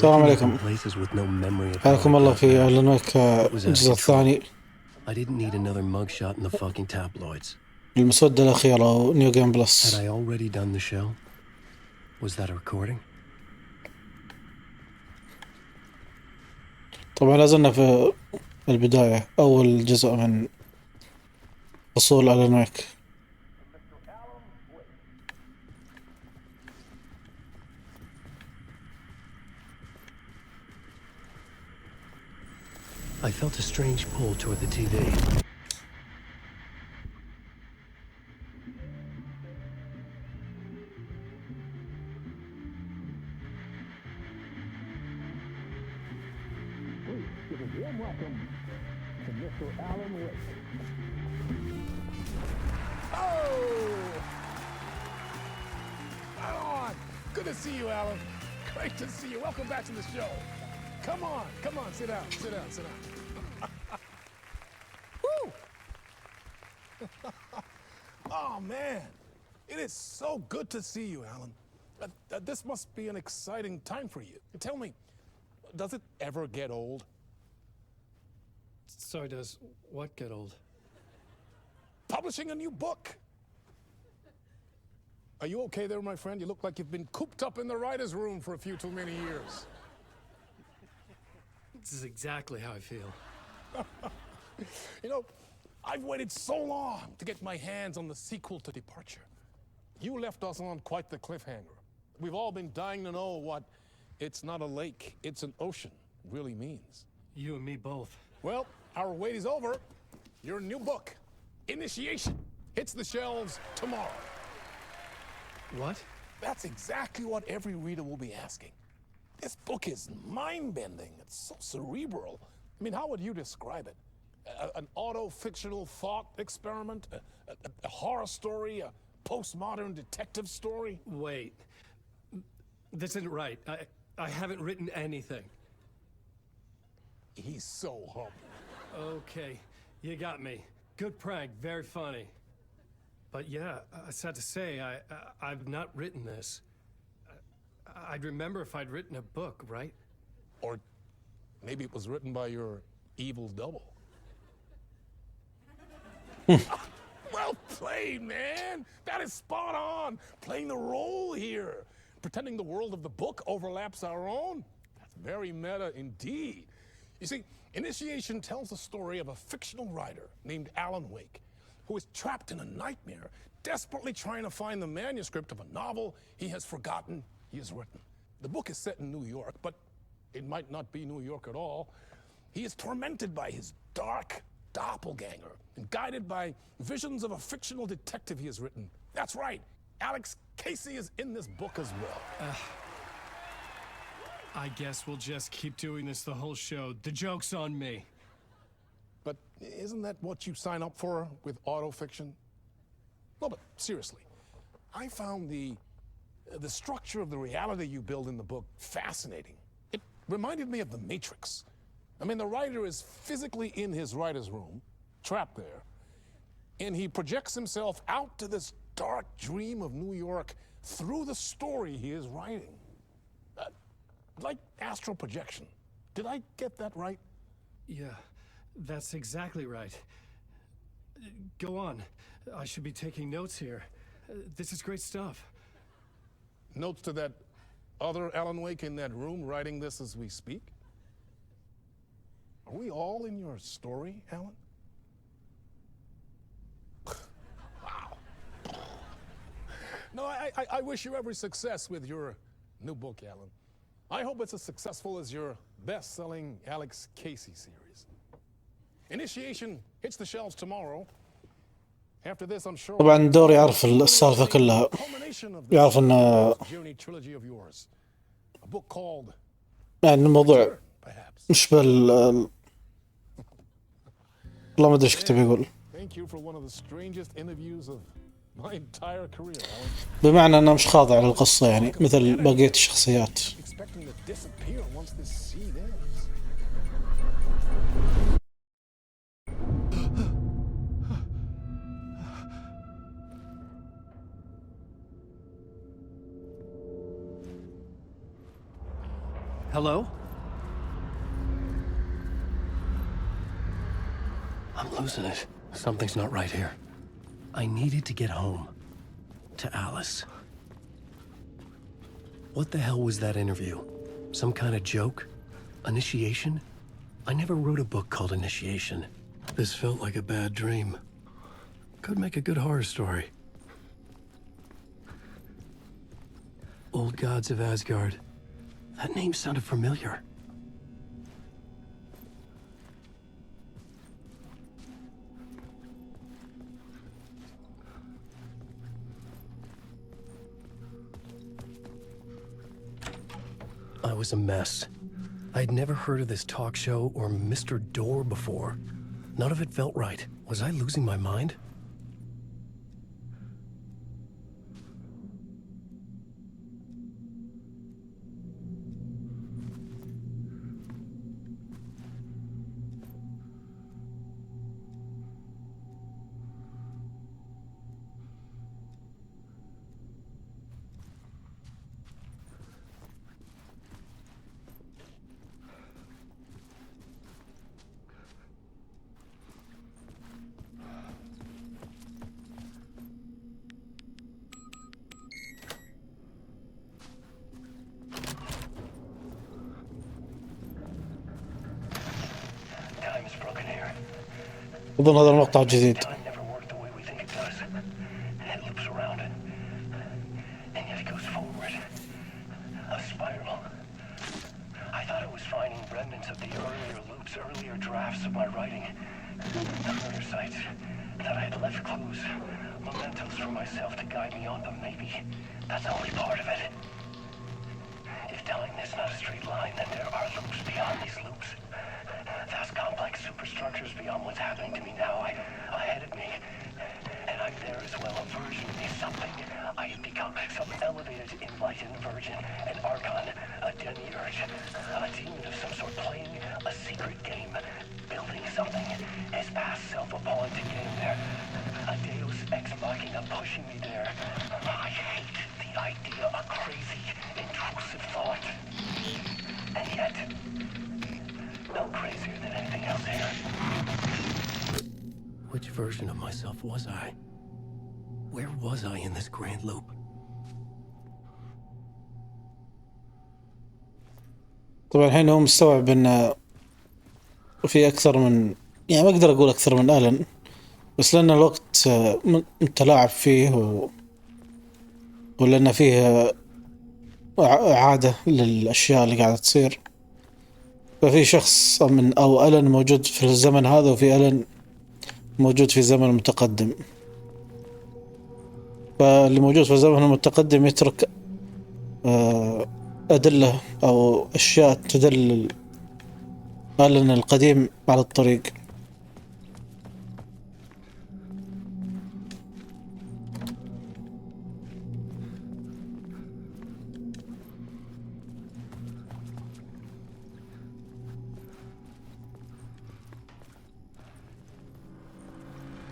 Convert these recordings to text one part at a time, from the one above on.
السلام عليكم. حياكم الله في آلان ويك الجزء الثاني. المسودة الأخيرة ونيو جيم بلس. طبعا لازلنا في البداية، أول جزء من فصول آلان ويك. I felt a strange pull toward the TV. Give a warm welcome to Mr. Alan Wake. Oh! Right on! Good to see you, Alan. Great to see you. Welcome back to the show. Come on, sit down. Woo! Oh, man. It is so good to see you, Alan. This must be an exciting time for you. Tell me, does it ever get old? Sorry, does what get old? Publishing a new book. Are you okay there, my friend? You look like you've been cooped up in the writer's room for a few too many years. This is exactly how I feel. You know, I've waited so long to get my hands on the sequel to Departure. You left us on quite the cliffhanger. We've all been dying to know what "it's not a lake, it's an ocean" really means. You and me both. Well, our wait is over. Your new book, Initiation, hits the shelves tomorrow. What? That's exactly what every reader will be asking. This book is mind-bending. It's so cerebral. I mean, how would you describe it? An auto-fictional thought experiment? A horror story? A postmodern detective story? Wait. This isn't right. I haven't written anything. He's so humble. Okay, you got me. Good prank, very funny. But yeah, sad to say, I've not written this. I'd remember if I'd written a book, right? Or maybe it was written by your evil double. Well played, man! That is spot on! Playing the role here. Pretending the world of the book overlaps our own. That's very meta indeed. You see, Initiation tells the story of a fictional writer named Alan Wake, who is trapped in a nightmare, desperately trying to find the manuscript of a novel he has forgotten he has written. The book is set in New York, but it might not be New York at all. He is tormented by his dark doppelganger and guided by visions of a fictional detective he has written. That's right, Alex Casey is in this book as well. I guess we'll just keep doing this the whole show. The joke's on me. But isn't that what you sign up for with autofiction? No, but seriously, I found the structure of the reality you build in the book fascinating. It reminded me of The Matrix. I mean, the writer is physically in his writer's room, trapped there, and he projects himself out to this dark dream of New York through the story he is writing. Like astral projection. Did I get that right? Yeah, that's exactly right. Go on. I should be taking notes here. This is great stuff. Notes to that other Alan Wake in that room writing this as we speak? Are we all in your story, Alan? Wow. No, I wish you every success with your new book, Alan. I hope it's as successful as your best-selling Alex Casey series. Initiation hits the shelves tomorrow. After this, I'm sure. طبعا دور يعرف السالفة كلها، يعرف ان يعني الموضوع مش والله ما ادري ايش كنت بيقول. بمعنى انه مش خاضع للقصة يعني مثل بقية الشخصيات. Hello? I'm losing it. Something's not right here. I needed to get home. To Alice. What the hell was that interview? Some kind of joke? Initiation? I never wrote a book called Initiation. This felt like a bad dream. Could make a good horror story. Old Gods of Asgard. That name sounded familiar. I was a mess. I'd never heard of this talk show or Mr. Door before. None of it felt right. Was I losing my mind? أظن هذا المقطع جديد. Which version of myself was I? Where was I in this grand loop? طبعا الحين هو مستوعب ان في اكثر من، يعني ما اقدر اقول اكثر من آلان، بس لان الوقت متلاعب فيه ولان فيه عادة للاشياء اللي قاعدة تصير، ففي شخص او آلان موجود في الزمن هذا وفي آلان موجود في زمن متقدم. فاللي موجود في الزمن المتقدم يترك أدلة أو أشياء تدل آلان القديم على الطريق.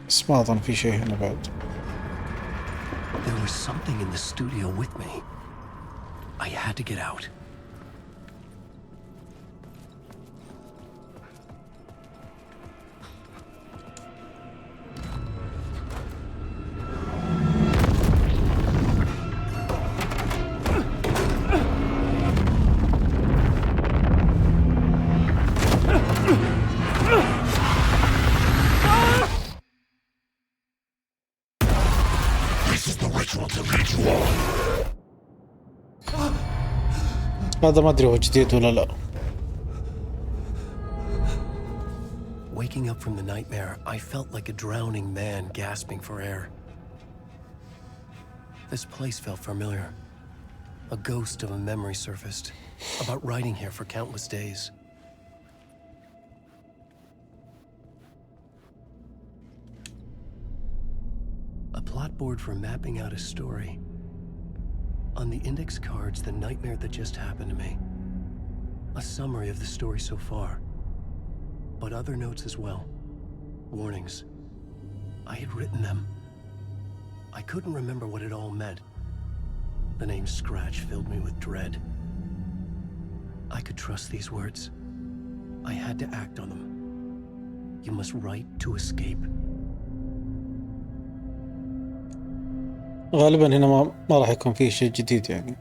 بس ما أظن في شيء هنا بعد. There was something in the studio with me. I had to get out. هذا ما أدري هو جديد ولا لا. Waking up from the nightmare, I felt like a drowning man gasping for air. This place felt familiar. A ghost of a memory surfaced, about riding here for countless days. A plot board for mapping out a story. On the index cards, the nightmare that just happened to me. A summary of the story so far. But other notes as well. Warnings. I had written them. I couldn't remember what it all meant. The name Scratch filled me with dread. I could trust these words. I had to act on them. You must write to escape. غالبا هنا ما راح يكون فيه شيء جديد يعني.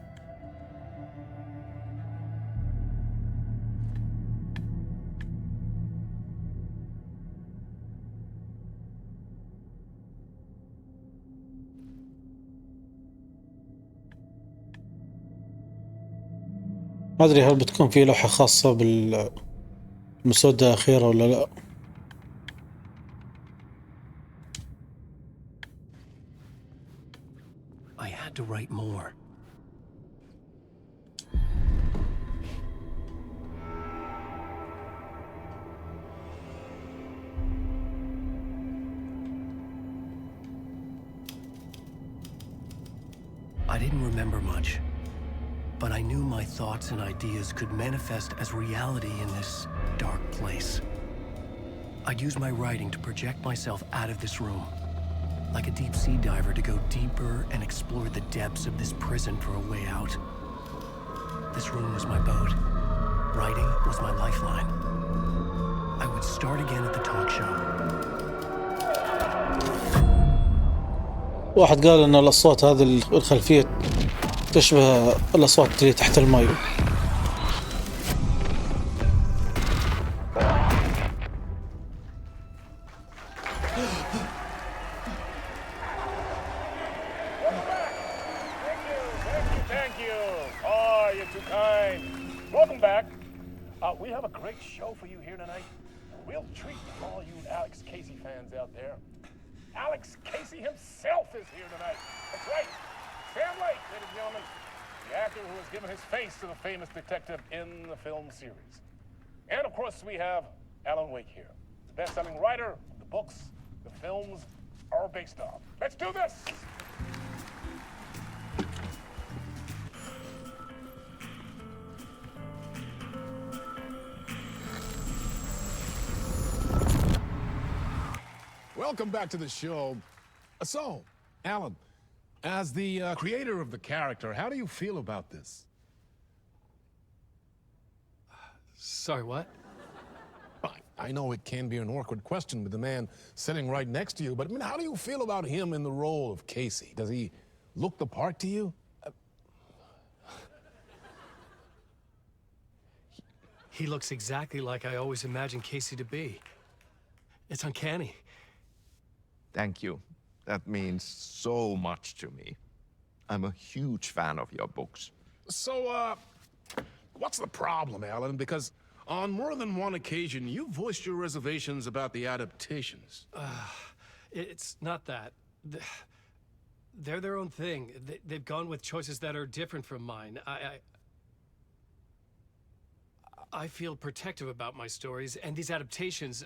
ما أدري هل بتكون في لوحة خاصة بالمسودة الأخيرة ولا لا. I had to write more. I didn't remember much, but I knew my thoughts and ideas could manifest as reality in this dark place. I'd use my writing to project myself out of this room, like a deep-sea diver to go deeper and explore the depths of this prison for a way out. This room was my boat. Writing was my lifeline. I would start again at the talk show. واحد قال ان الاصوات هذه الخلفية تشبه الاصوات اللي تحت الماء. Thank you. Oh, you're too kind. Welcome back. We have a great show for you here tonight. We'll treat all you Alex Casey fans out there. Alex Casey himself is here tonight. That's right. Sam Lake, ladies and gentlemen. The actor who has given his face to the famous detective in the film series. And of course we have Alan Wake here. The best-selling writer of the books the films are based on. Let's do this! Welcome back to the show. So, Alan, as the creator of the character, how do you feel about this? Sorry, what? I know it can be an awkward question with the man sitting right next to you, but I mean, how do you feel about him in the role of Casey? Does he look the part to you? He looks exactly like I always imagined Casey to be. It's uncanny. Thank you. That means so much to me. I'm a huge fan of your books. So, what's the problem, Alan? Because on more than one occasion, you voiced your reservations about the adaptations. It's not that. They're their own thing. They've gone with choices that are different from mine. I feel protective about my stories, and these adaptations...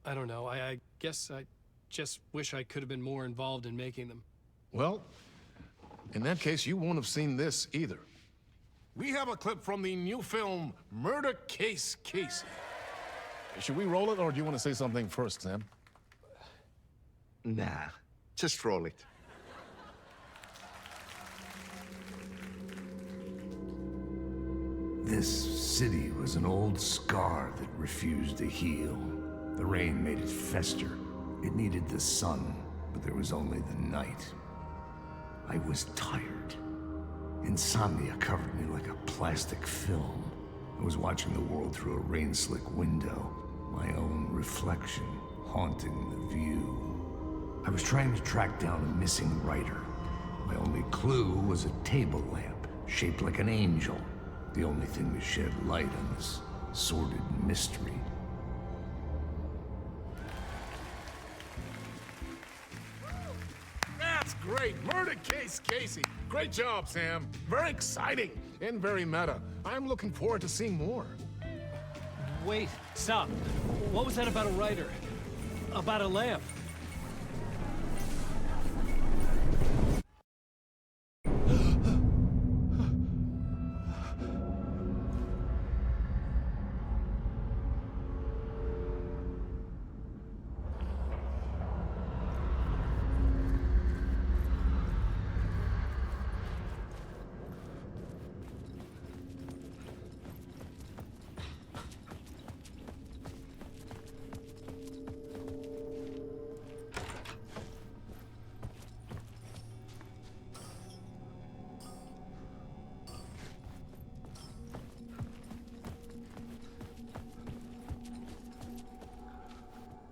I don't know. I guess I just wish I could have been more involved in making them. Well, in that case, you won't have seen this either. We have a clip from the new film, Murder Case Casey. Should we roll it, or do you want to say something first, Sam? Nah, just roll it. This city was an old scar that refused to heal. The rain made it fester. It needed the sun, but there was only the night. I was tired. Insomnia covered me like a plastic film. I was watching the world through a rain-slick window, my own reflection haunting the view. I was trying to track down a missing writer. My only clue was a table lamp, shaped like an angel. The only thing to shed light on this sordid mystery. That's great. Murder Case Casey. Great job, Sam. Very exciting and very meta. I'm looking forward to seeing more. Wait, stop. What was that about a writer? About a lamp?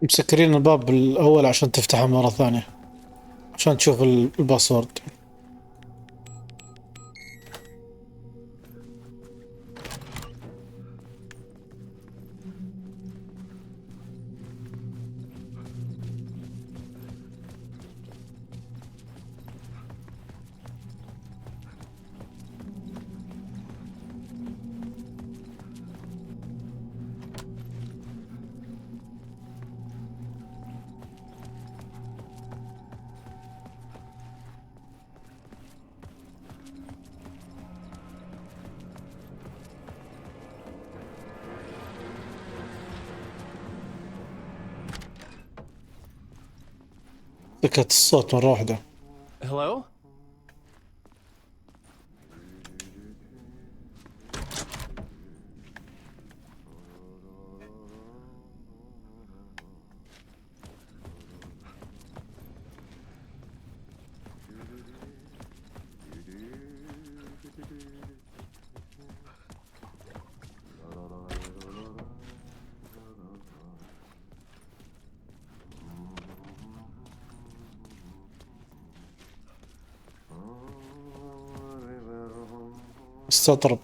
مسكرين الباب الأول عشان تفتحه مرة ثانية، عشان تشوف الباسورد. سكت الصوت مرة واحدة. Hello? استطرب.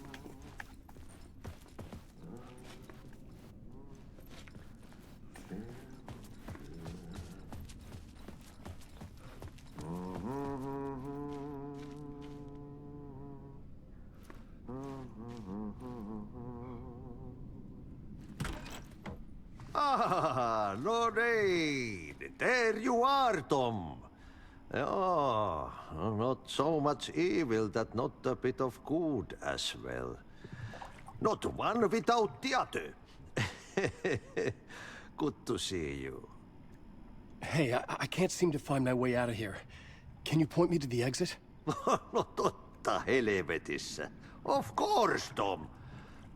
Ah, Lorraine! There you are, Tom. Oh, not so much evil that not a bit of good as well. Not one without the other. Good to see you. Hey, I can't seem to find my way out of here. Can you point me to the exit? No totta helvetissä. Of course, Tom.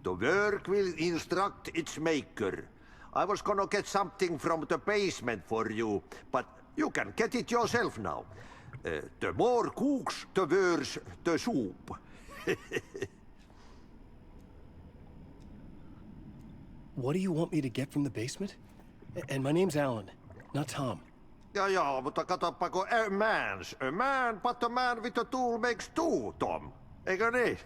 The work will instruct its maker. I was gonna get something from the basement for you, but you can get it yourself now. The more cooks, the worse the soup. What do you want me to get from the basement? And my name's Alan, not Tom. Ja, mutta katsopako a man, but a man with a tool makes two, Tom. Eikö niin?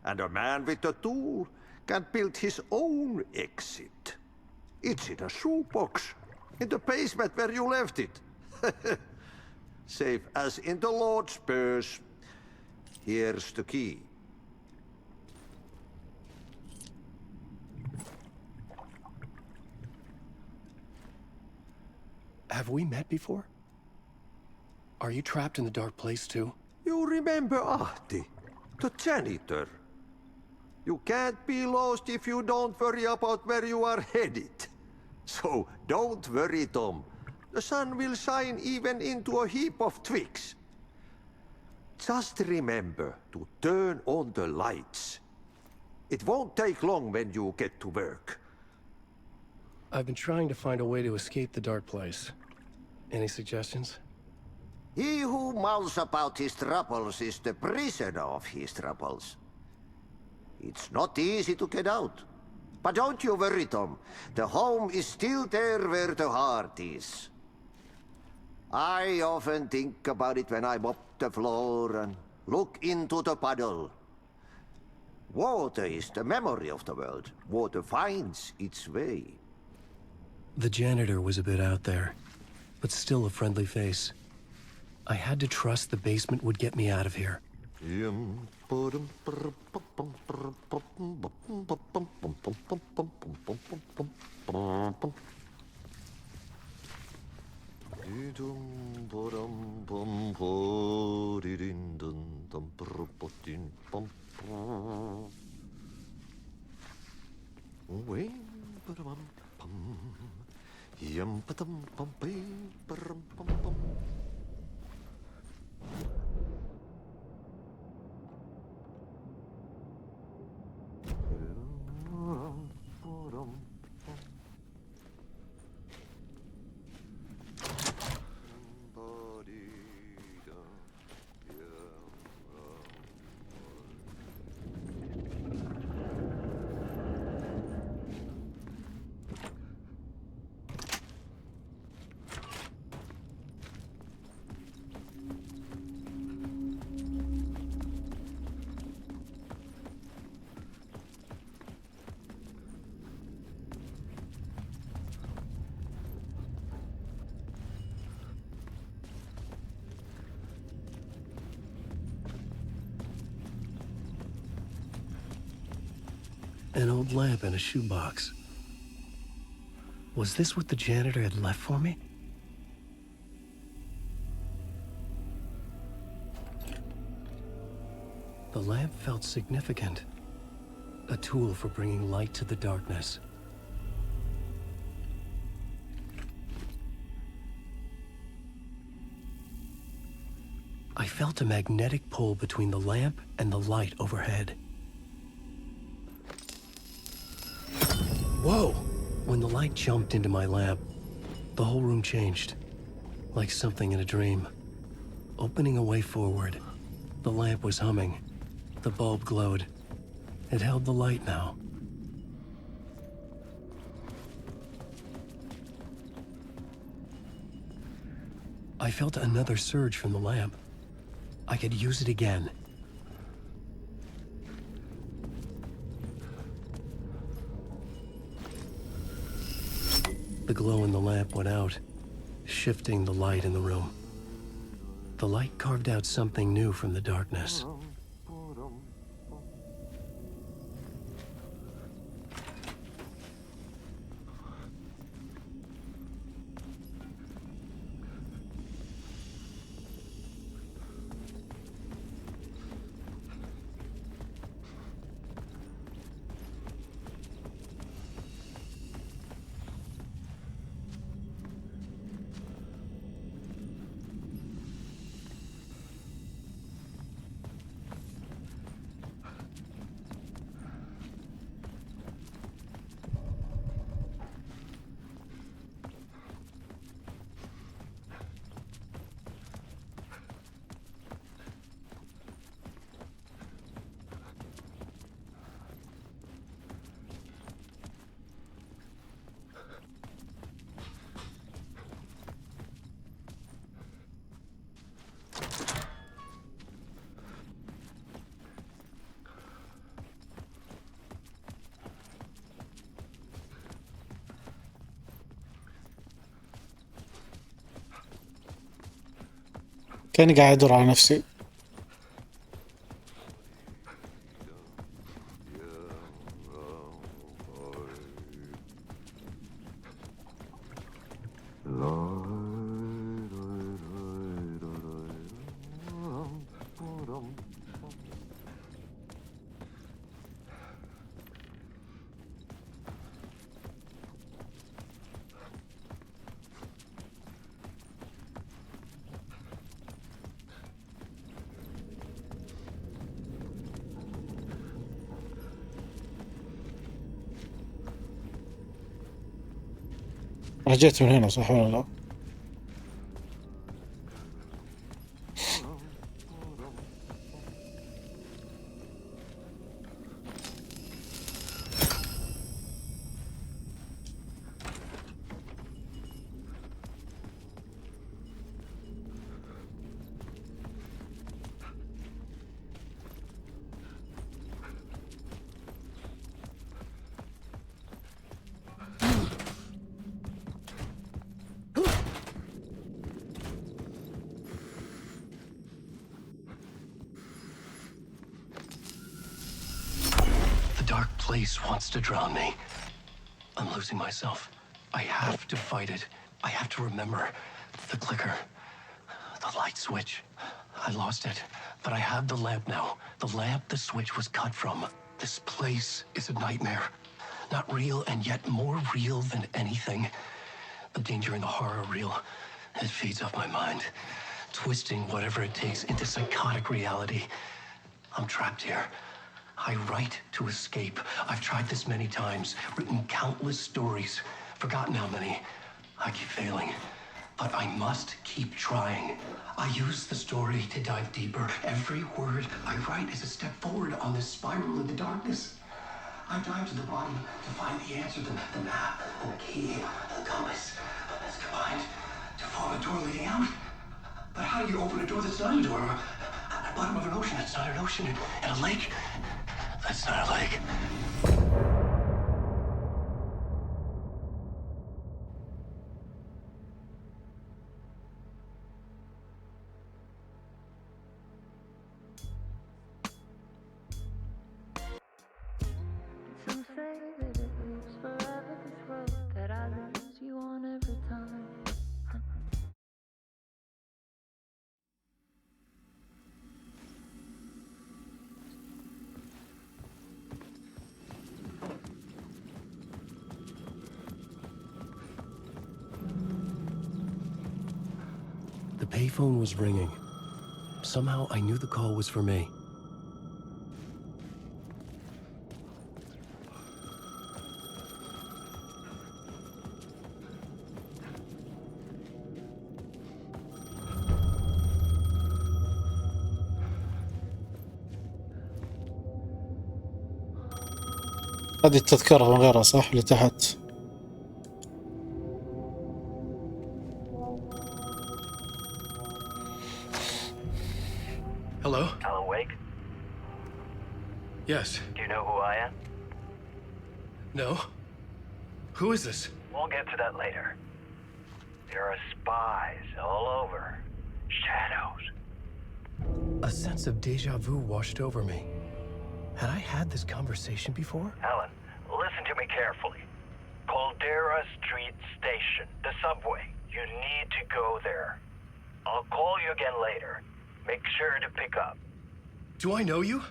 And a man with a tool can build his own exit. It's in a shoebox, in the basement where you left it. Safe as in the Lord's purse. Here's the key. Have we met before? Are you trapped in the dark place too? You remember Ahti, the janitor. You can't be lost if you don't worry about where you are headed. So don't worry, Tom. The sun will shine even into a heap of twigs. Just remember to turn on the lights. It won't take long when you get to work. I've been trying to find a way to escape the dark place. Any suggestions? He who mouths about his troubles is the prisoner of his troubles. It's not easy to get out. But don't you worry, Tom. The home is still there where the heart is. I often think about it when I mop the floor and look into the puddle. Water is the memory of the world. Water finds its way. The janitor was a bit out there, but still a friendly face. I had to trust the basement would get me out of here. An old lamp in a shoebox. Was this what the janitor had left for me? The lamp felt significant. A tool for bringing light to the darkness. I felt a magnetic pull between the lamp and the light overhead. Whoa! When the light jumped into my lamp, the whole room changed, like something in a dream. Opening a way forward, the lamp was humming. The bulb glowed. It held the light now. I felt another surge from the lamp. I could use it again. The glow in the lamp went out, shifting the light in the room. The light carved out something new from the darkness. كاني قاعد ادور على نفسي. رجعت من هنا صح ولا لا؟ Dark place wants to drown me. I'm losing myself. I have to fight it. I have to remember. The clicker. The light switch. I lost it. But I have the lamp now. The lamp the switch was cut from. This place is a nightmare. Not real and yet more real than anything. The danger and the horror real. It feeds off my mind. Twisting whatever it takes into psychotic reality. I'm trapped here. I write to escape. I've tried this many times, written countless stories, forgotten how many. I keep failing, but I must keep trying. I use the story to dive deeper. Every word I write is a step forward on this spiral into darkness. I dive to the bottom to find the answer, the map, and the key, and the compass. That's combined to form a door leading out. But how do you open a door that's not a door? At the bottom of an ocean that's not an ocean, and a lake that's not a lake. say that it lives forever, this road that I lose you on every time. The payphone was ringing. Somehow I knew the call was for me. هذه التذكرة من غيرها صح اللي تحت. Hello? Alan Wake? Yes. Do you know who I am? No? Who is this? We'll get to that later. There are spies all over. Shadows. A sense of deja vu washed over me. Had I had this conversation before? Alan, listen to me carefully. Caldera Street Station, the subway. You need to go there. I'll call you again later. Make sure to pick up. Do I know you?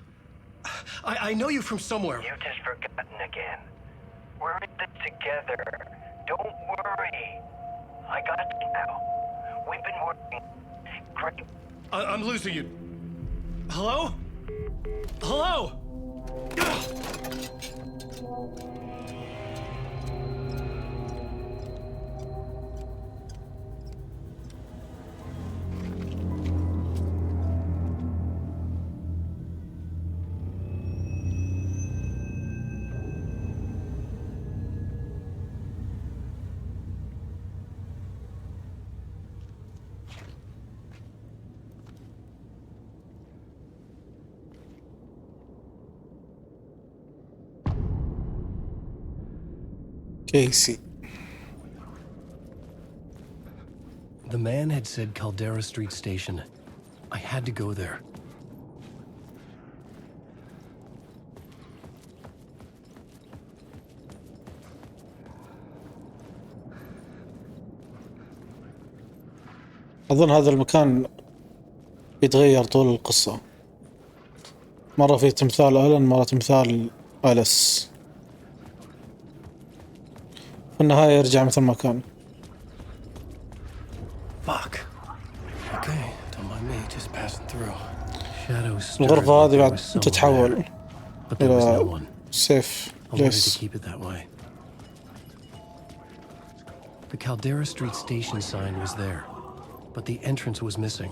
I know you from somewhere. You've just forgotten again. We're in this together. Don't worry. I got you now. We've been working great. I'm losing you. Hello? Hello? كيسي. The man had said Caldera Street Station. I had to go there. أظن هذا المكان يتغير طول القصة. مرة في تمثال آلان، مرة تمثال أليس. في النهاية يرجع مثل ما كان. Fuck. Okay, don't mind me, just passing through. Shadows stirred الغرفة like هذه there بعد was someone تتحول there, but there was no إلى one. سيف I wanted to جيس. keep it that way. The Caldera Street Station sign was there, but the entrance was missing.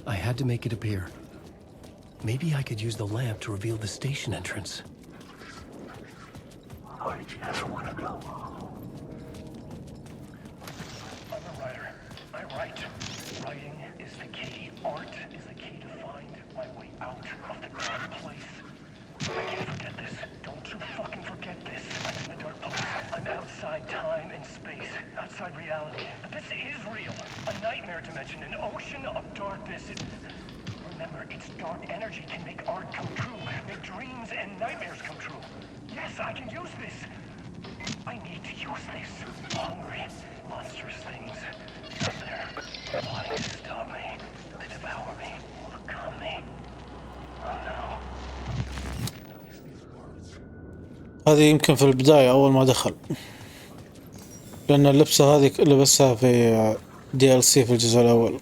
I had to make it appear. Maybe I could use the lamp to reveal the station entrance. How did you ever want to go? I'm a writer. I write. Writing is the key. Art is the key to find my way out of the dark place. I can't forget this. Don't you fucking forget this. I'm in the dark place. I'm outside time and space. Outside reality. But this is real. A nightmare dimension. An ocean of darkness. Remember, its dark energy can make art come true. Make dreams and nightmares come true. Yes, I can use this. I need to use this. Hungry, monstrous things. Out there. Wanting to stop me. To devour me. Overcome me. Oh no. هذه يمكن في البداية أول ما دخل، لأن اللبسة هذه لبسها في DLC في الجزء الأول،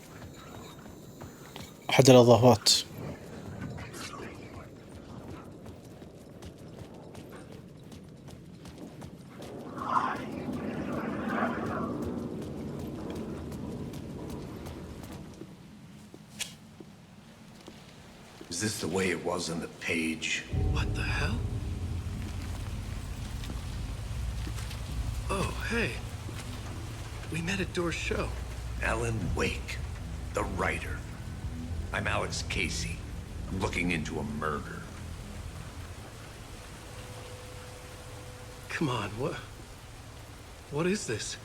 أحد الإضافات. Is this the way it was on the page? What the hell? Oh, hey. We met at Door's show. Alan Wake, the writer. I'm Alex Casey. I'm looking into a murder. Come on, what is this?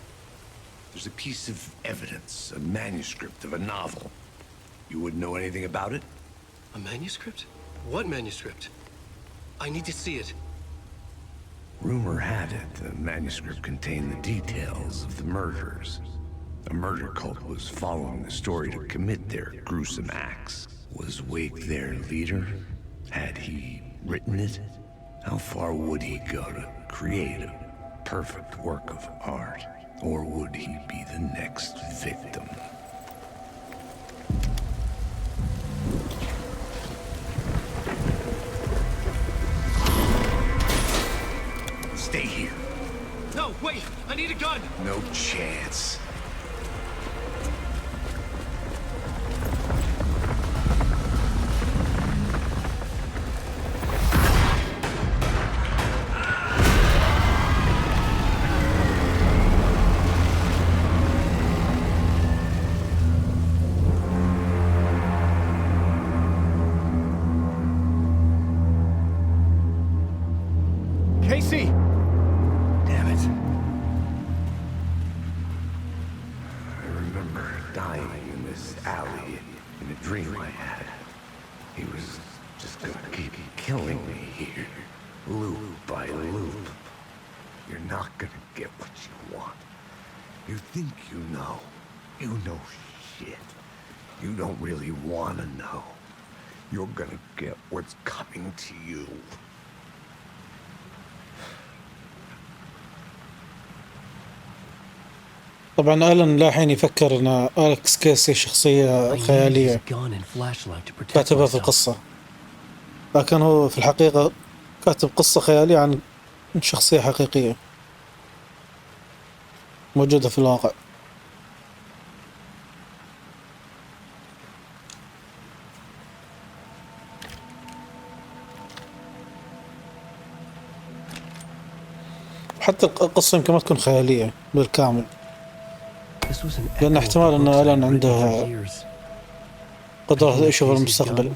There's a piece of evidence, a manuscript of a novel. You wouldn't know anything about it? A manuscript? What manuscript? I need to see it. Rumor had it the manuscript contained the details of the murders. A murder cult was following the story to commit their gruesome acts. Was Wake their leader? Had he written it? How far would he go to create a perfect work of art? Or would he be the next victim? Stay here. No, wait! I need a gun! No chance. Casey! Damn it. I remember dying in this alley in a dream I had. He was just gonna keep killing me here, loop by loop. You're not gonna get what you want. You think you know. You know shit. You don't really wanna know. You're gonna get what's coming to you. طبعا آلان لاحين يفكر ان أليكس كيسي شخصية خيالية كاتبها في القصة، لكن هو في الحقيقة كاتب قصة خيالية عن شخصية حقيقية موجودة في الواقع. حتى القصة يمكن ما تكون خيالية بالكامل، لأن احتمال أن آلان عنده قدرة يشوف المستقبل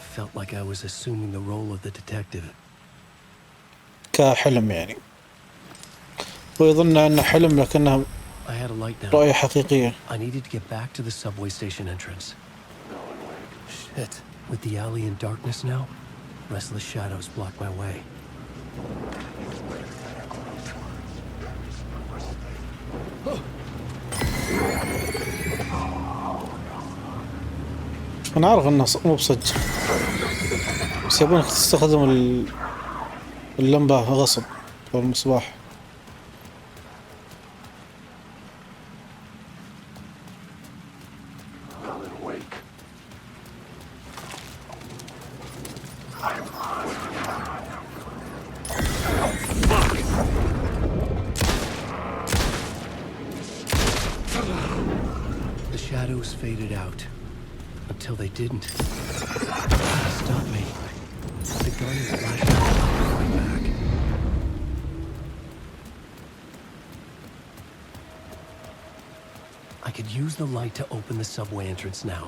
كحلم يعني، ويظن أنه حلم لكنها رؤية حقيقية. Shit. With the alley in darkness now, restless shadows block my way. أنا أعرف أنه مو بصدق، بس يبونك تستخدم اللمبة غصب أو المصباح. The shadows faded out. Until they didn't. Stop me. The gun is flashing my back. I could use the light to open the subway entrance now.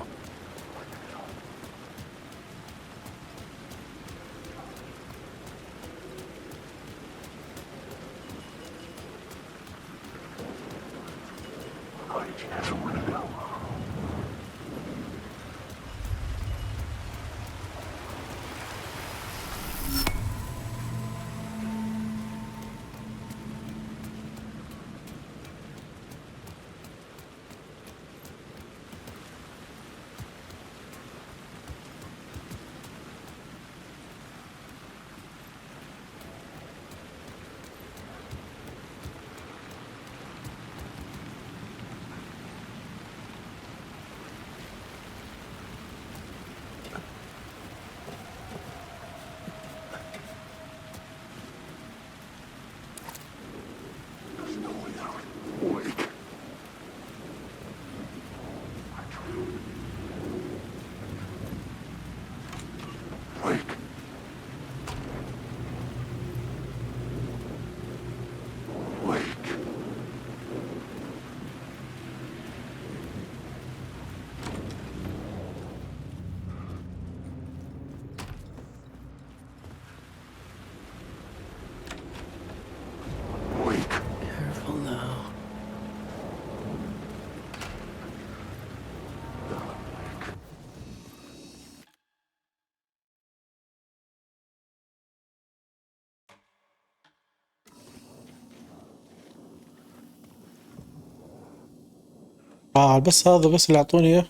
بس هذا بس اللي اعطوني اياه،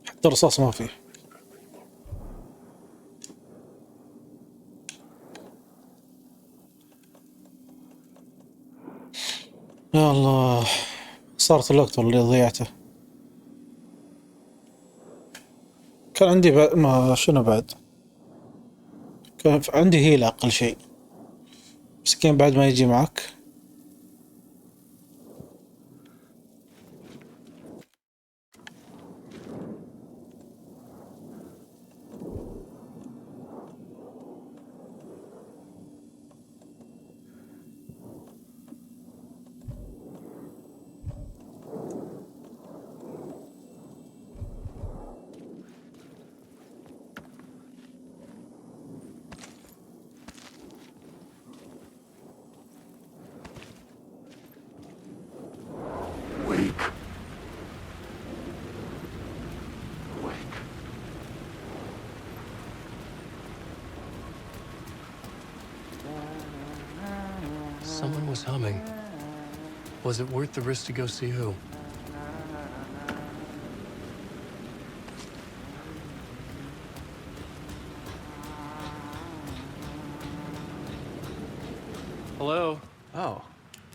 حتى الرصاص ما فيه. يا الله، صارت اللقطة اللي ضيعته. كان عندي ما شنو بعد، كان عندي هيلة أقل شيء، بس كان بعد ما يجي معك. Someone was humming. Was it worth the risk to go see who? Hello? Oh,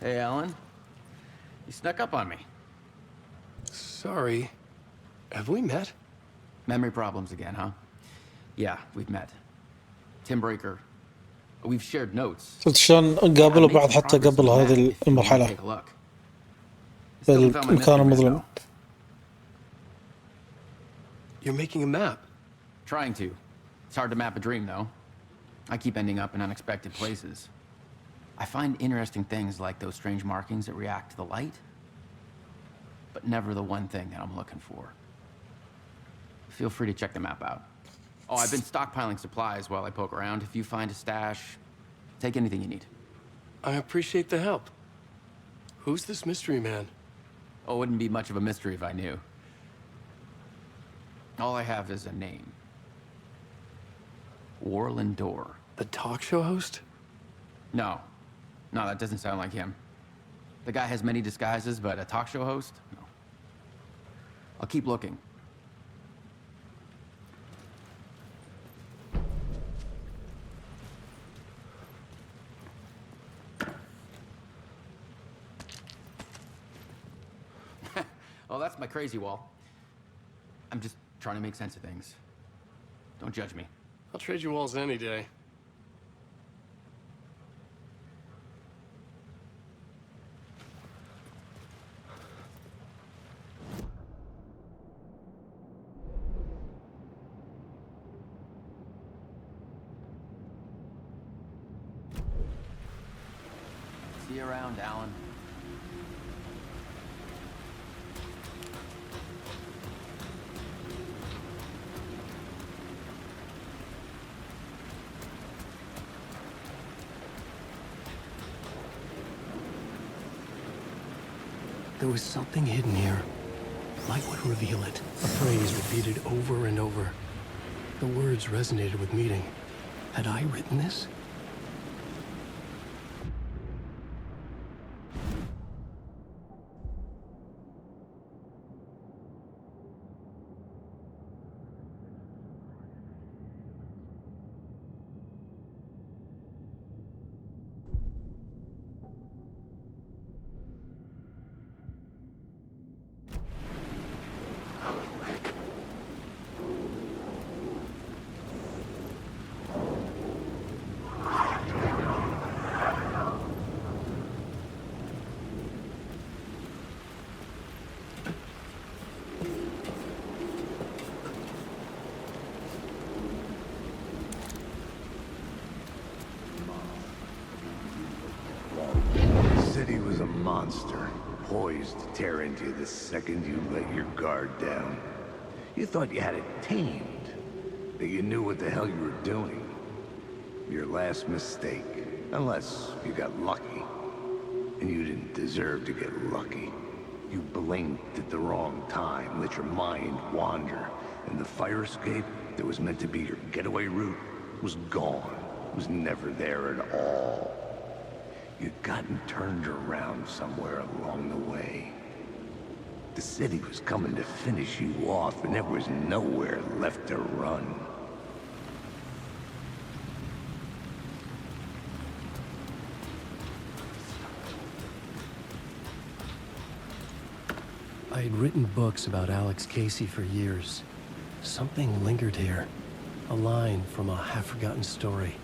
hey, Alan. You snuck up on me. Sorry. Have we met? Memory problems again, huh? Yeah, we've met. Tim Breaker. We've shared notes. قلت شلون قابلوا بعض حتى قبل هذه المرحلة في المكان المظلم. You're making a map. Trying to. It's hard to map a dream, though. I keep ending up in unexpected places. I find interesting things like those strange markings that react to the light, but never the one thing that I'm looking for. Feel free to check the map out. Oh, I've been stockpiling supplies while I poke around. If you find a stash, take anything you need. I appreciate the help. Who's this mystery man? Oh, it wouldn't be much of a mystery if I knew. All I have is a name. Warland Door. The talk show host? No. No, that doesn't sound like him. The guy has many disguises, but a talk show host? No. I'll keep looking. Oh, that's my crazy wall. I'm just trying to make sense of things. Don't judge me. I'll trade you walls any day. See you around, Alan. There was something hidden here. Light would reveal it. A phrase repeated over and over. The words resonated with meaning. Had I written this? He was a monster, poised to tear into you the second you let your guard down. You thought you had it tamed, that you knew what the hell you were doing. Your last mistake, unless you got lucky. And you didn't deserve to get lucky. You blinked at the wrong time, let your mind wander, and the fire escape that was meant to be your getaway route was gone, was never there at all. You'd gotten turned around somewhere along the way. The city was coming to finish you off, and there was nowhere left to run. I had written books about Alex Casey for years. Something lingered here. A line from a half-forgotten story.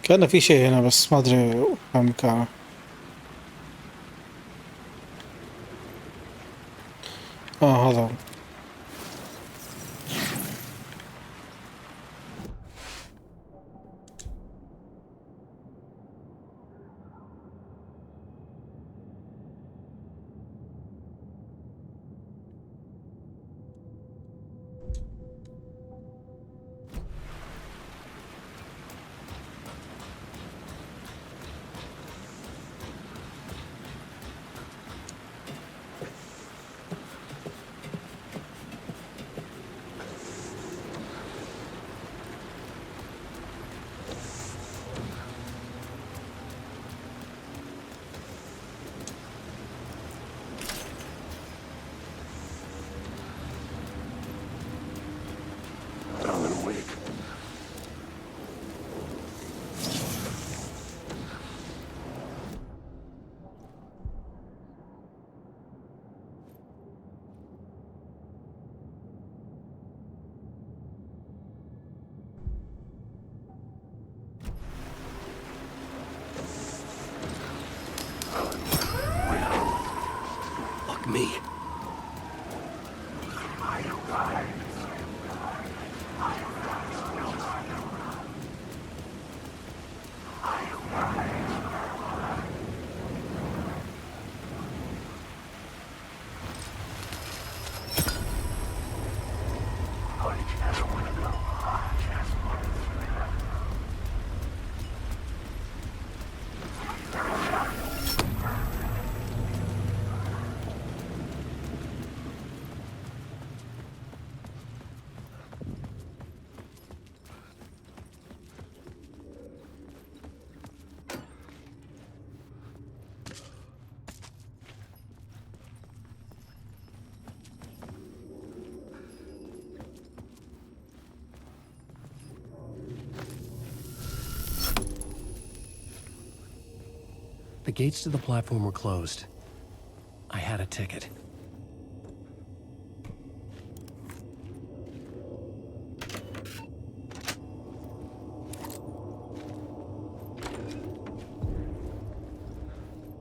كان في شيء هنا بس ما ادري وين مكانه. هذا هو. The gates to the platform were closed. I had a ticket.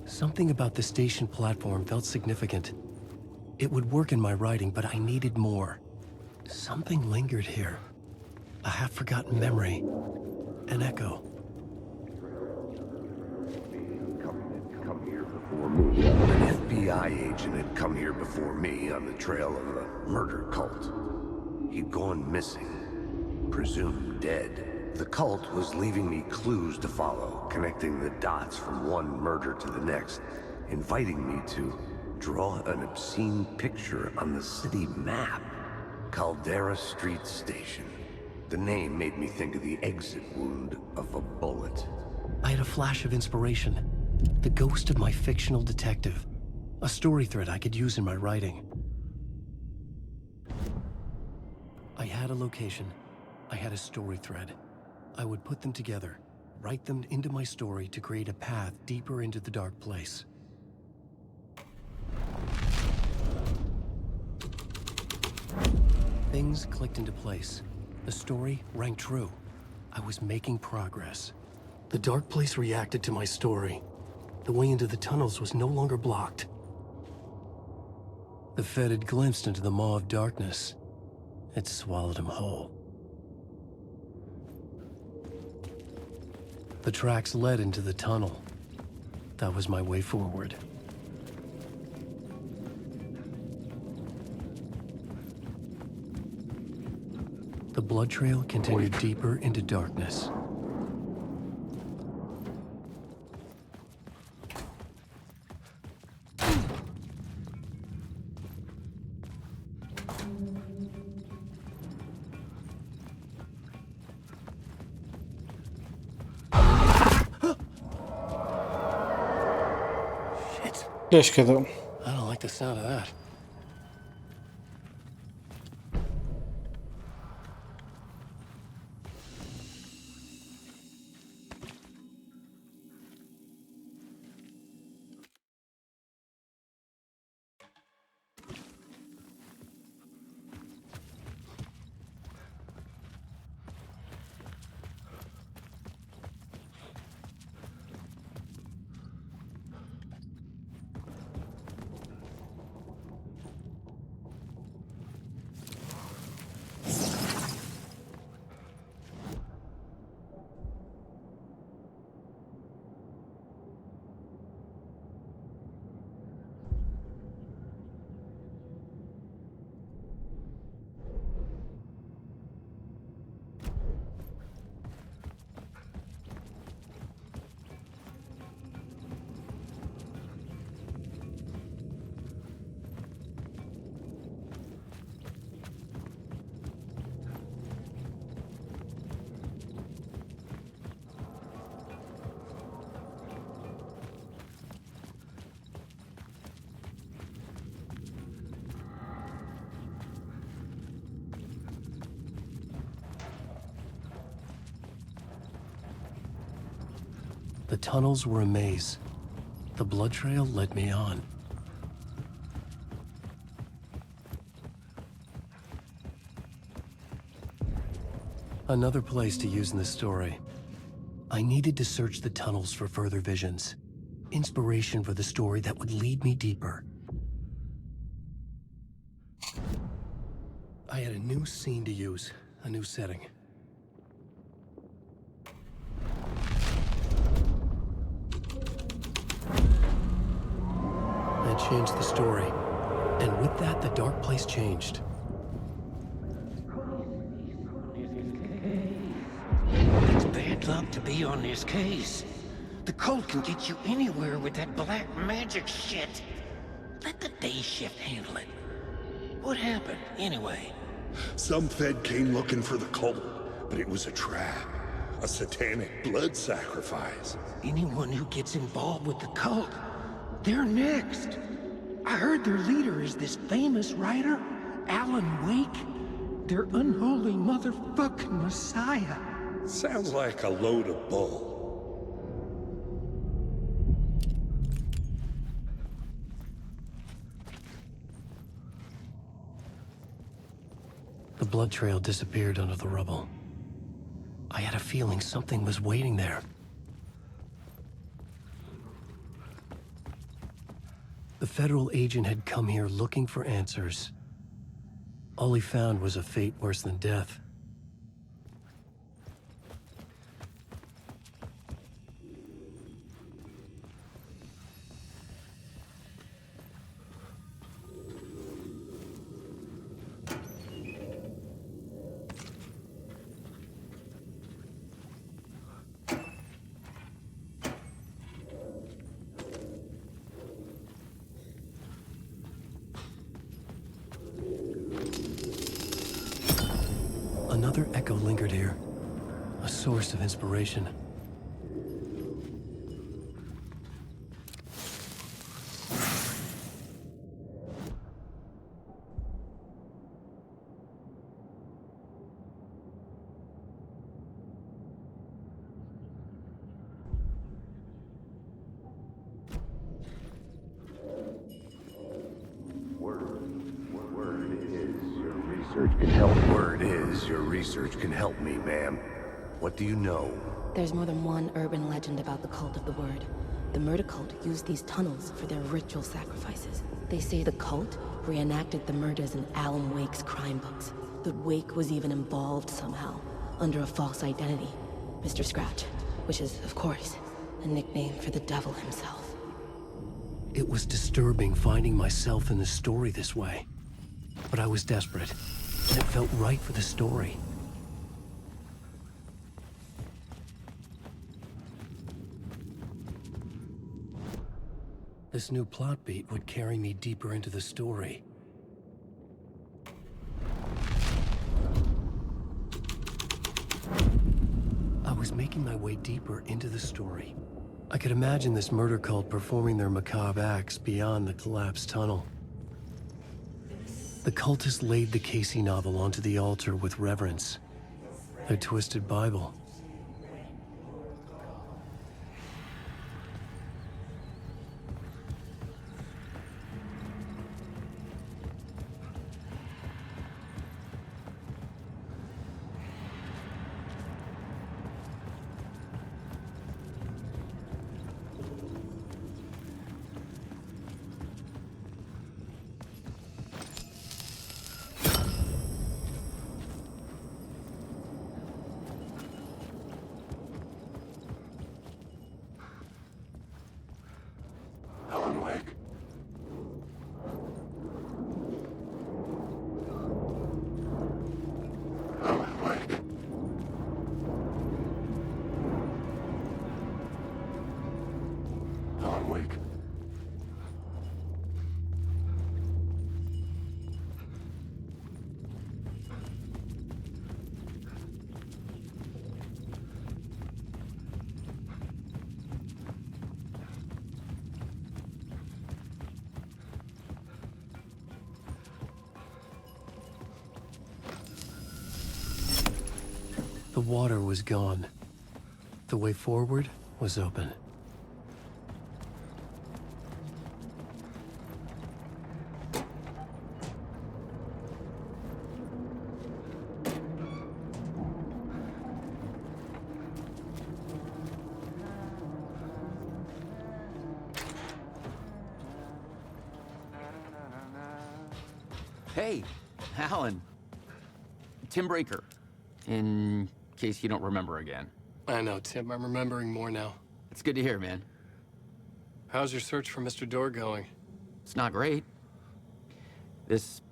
Something about the station platform felt significant. It would work in my writing, but I needed more. Something lingered here. A half-forgotten memory. An echo. An FBI agent had come here before me on the trail of a murder cult. He'd gone missing, presumed dead. The cult was leaving me clues to follow, connecting the dots from one murder to the next, inviting me to draw an obscene picture on the city map. Caldera Street Station. The name made me think of the exit wound of a bullet. I had a flash of inspiration. The ghost of my fictional detective. A story thread I could use in my writing. I had a location. I had a story thread. I would put them together, write them into my story to create a path deeper into the dark place. Things clicked into place. The story rang true. I was making progress. The dark place reacted to my story. The way into the tunnels was no longer blocked. The Fed had glimpsed into the maw of darkness. It swallowed him whole. The tracks led into the tunnel. That was my way forward. The blood trail continued deeper into darkness. ليش كذا؟ I don't like the sound of that. The tunnels were a maze. The blood trail led me on. Another place to use in the story. I needed to search the tunnels for further visions. Inspiration for the story that would lead me deeper. I had a new scene to use, a new setting. I changed the story, and with that, the dark place changed. job to be on this case. The cult can get you anywhere with that black magic shit. Let the day shift handle it. What happened, anyway? Some Fed came looking for the cult, but it was a trap. A satanic blood sacrifice. Anyone who gets involved with the cult, they're next. I heard their leader is this famous writer, Alan Wake. Their unholy motherfucking messiah. Sounds like a load of bull. The blood trail disappeared under the rubble. I had a feeling something was waiting there. The federal agent had come here looking for answers. All he found was a fate worse than death. Another echo lingered here, a source of inspiration. Your research can help me, ma'am. What do you know? There's more than one urban legend about the Cult of the Word. The murder cult used these tunnels for their ritual sacrifices. They say the cult reenacted the murders in Alan Wake's crime books. That Wake was even involved somehow, under a false identity. Mr. Scratch, which is, of course, a nickname for the devil himself. It was disturbing finding myself in the story this way. But I was desperate. And it felt right for the story. This new plot beat would carry me deeper into the story. I was making my way deeper into the story. I could imagine this murder cult performing their macabre acts beyond the collapsed tunnel. The cultists laid the Casey novel onto the altar with reverence. Their twisted Bible. The water was gone. The way forward was open. Hey, Alan. Tim Breaker, in case you don't remember again. I know, Tim. I'm remembering more now. It's good to hear, man. How's your search for Mr. Door going? It's not great. This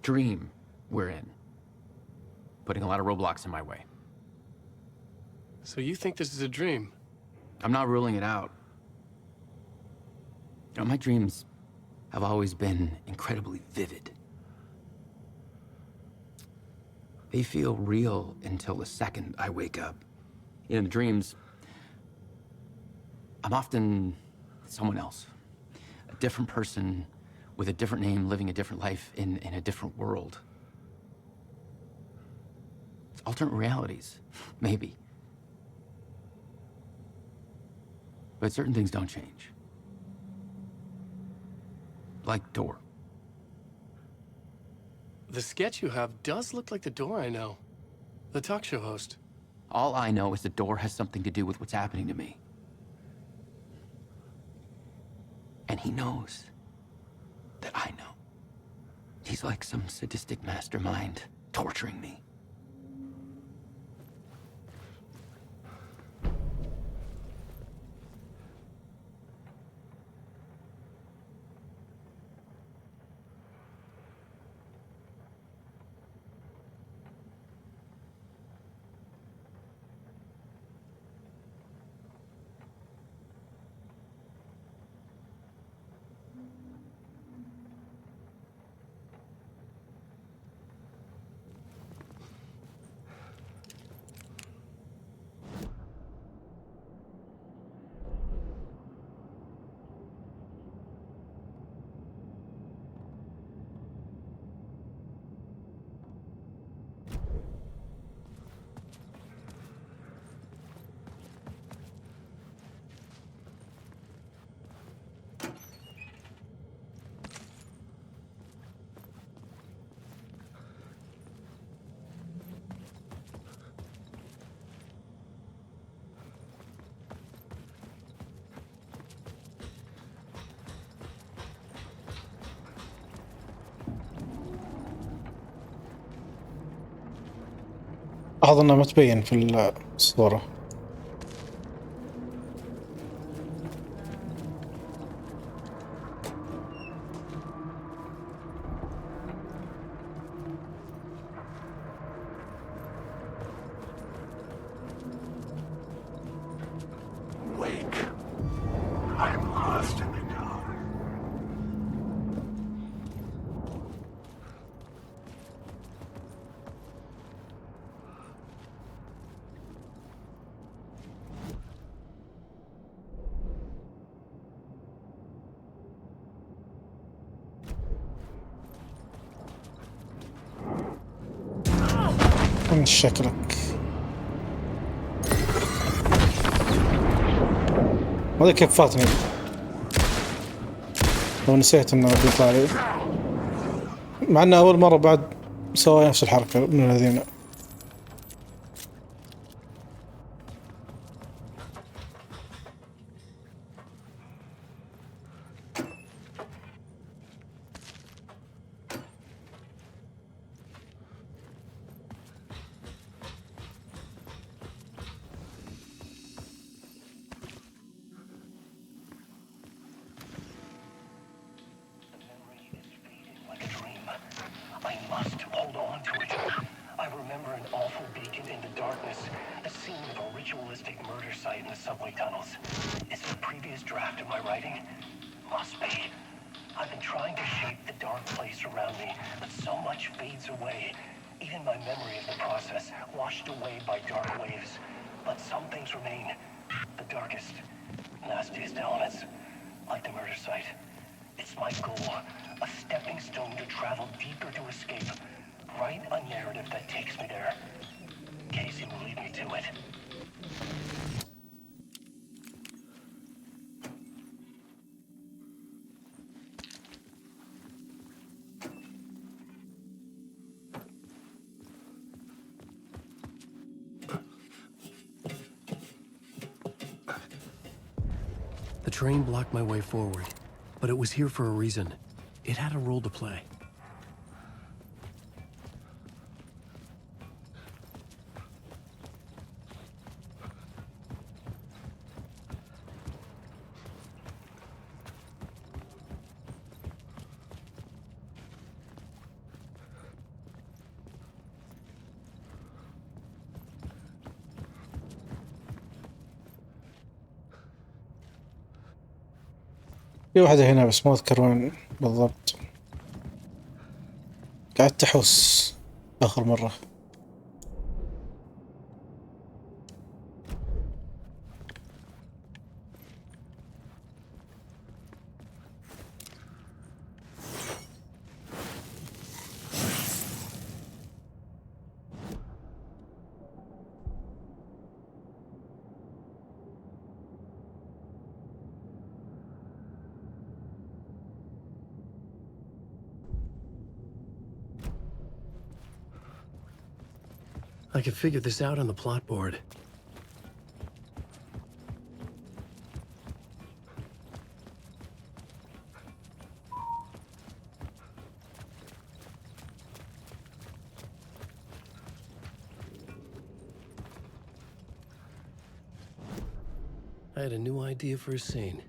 dream we're in, putting a lot of roadblocks in my way. So you think this is a dream? I'm not ruling it out. You know, my dreams have always been incredibly vivid. They feel real until the second I wake up. In the dreams, I'm often someone else. A different person with a different name, living a different life in a different world. It's alternate realities, maybe. But certain things don't change. Like door. The sketch you have does look like the door I know. The talk show host. All I know is the door has something to do with what's happening to me. And he knows that I know. He's like some sadistic mastermind torturing me. لاحظ انها ما تبين في الصورة. Wake. I'm lost in the dark. من شكلك هذا كيف فاتني لو نسيت انه بيطلع لي، مع انه اول مرة بعد سوى نفس الحركة من الذين. I must hold on to it. I remember an awful beacon in the darkness, the scene of a ritualistic murder site in the subway tunnels. Is it a previous draft of my writing? Must be. I've been trying to shape the dark place around me, but so much fades away. Even my memory of the process, washed away by dark waves. But some things remain. The darkest, nastiest elements, like the murder site. It's my goal, a stepping stone to travel deeper to escape. Write a narrative that takes me there. Casey will lead me to it. The train blocked my way forward, but it was here for a reason. It had a role to play. في واحدة هنا بس ما أذكر وين بالضبط. قعدت أحوس آخر مرة. I could figure this out on the plot board. I had a new idea for a scene.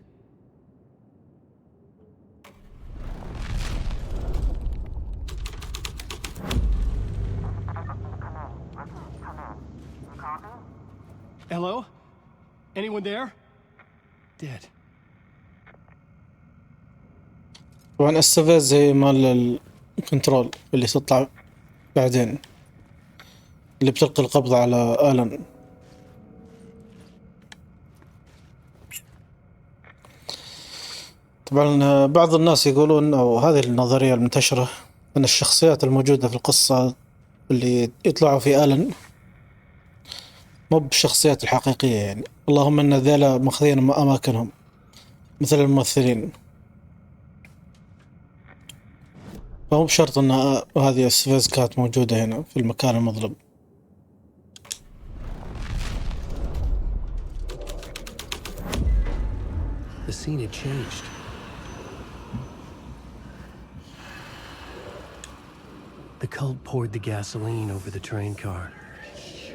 Hello? Anyone there? Dead. طبعا استفز زي مال الكنترول اللي تطلع بعدين، اللي بتلقي القبض على آلان. طبعا بعض الناس يقولون، أو هذه النظرية المنتشرة، أن الشخصيات الموجودة في القصة اللي يطلعوا في آلان مو بالشخصيات الحقيقية يعني، اللهم أن ذيلا ماخذين أماكنهم مثل الممثلين، فمو بشرط أن هذه السفيز كانت موجودة هنا في المكان المظلم. The scene had changed. The cult poured the gasoline over the train car.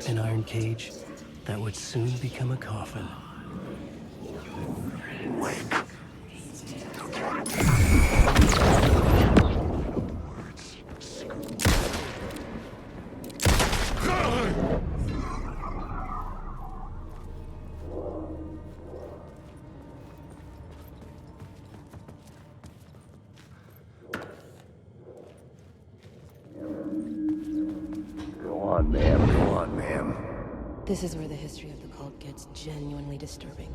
An iron cage that would soon become a coffin. This is where the history of the cult gets genuinely disturbing.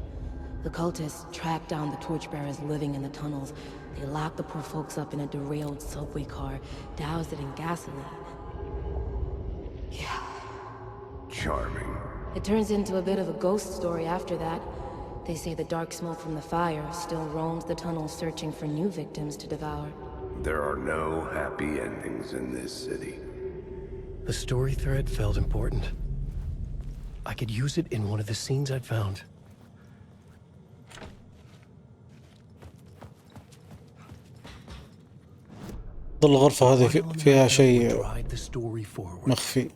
The cultists tracked down the torchbearers living in the tunnels. They locked the poor folks up in a derailed subway car, doused it in gasoline. Yeah. Charming. It turns into a bit of a ghost story after that. They say the dark smoke from the fire still roams the tunnels searching for new victims to devour. There are no happy endings in this city. The story thread felt important. I could use it in one of the scenes I'd found. ظل الغرفة هذه فيها شيء مخفي.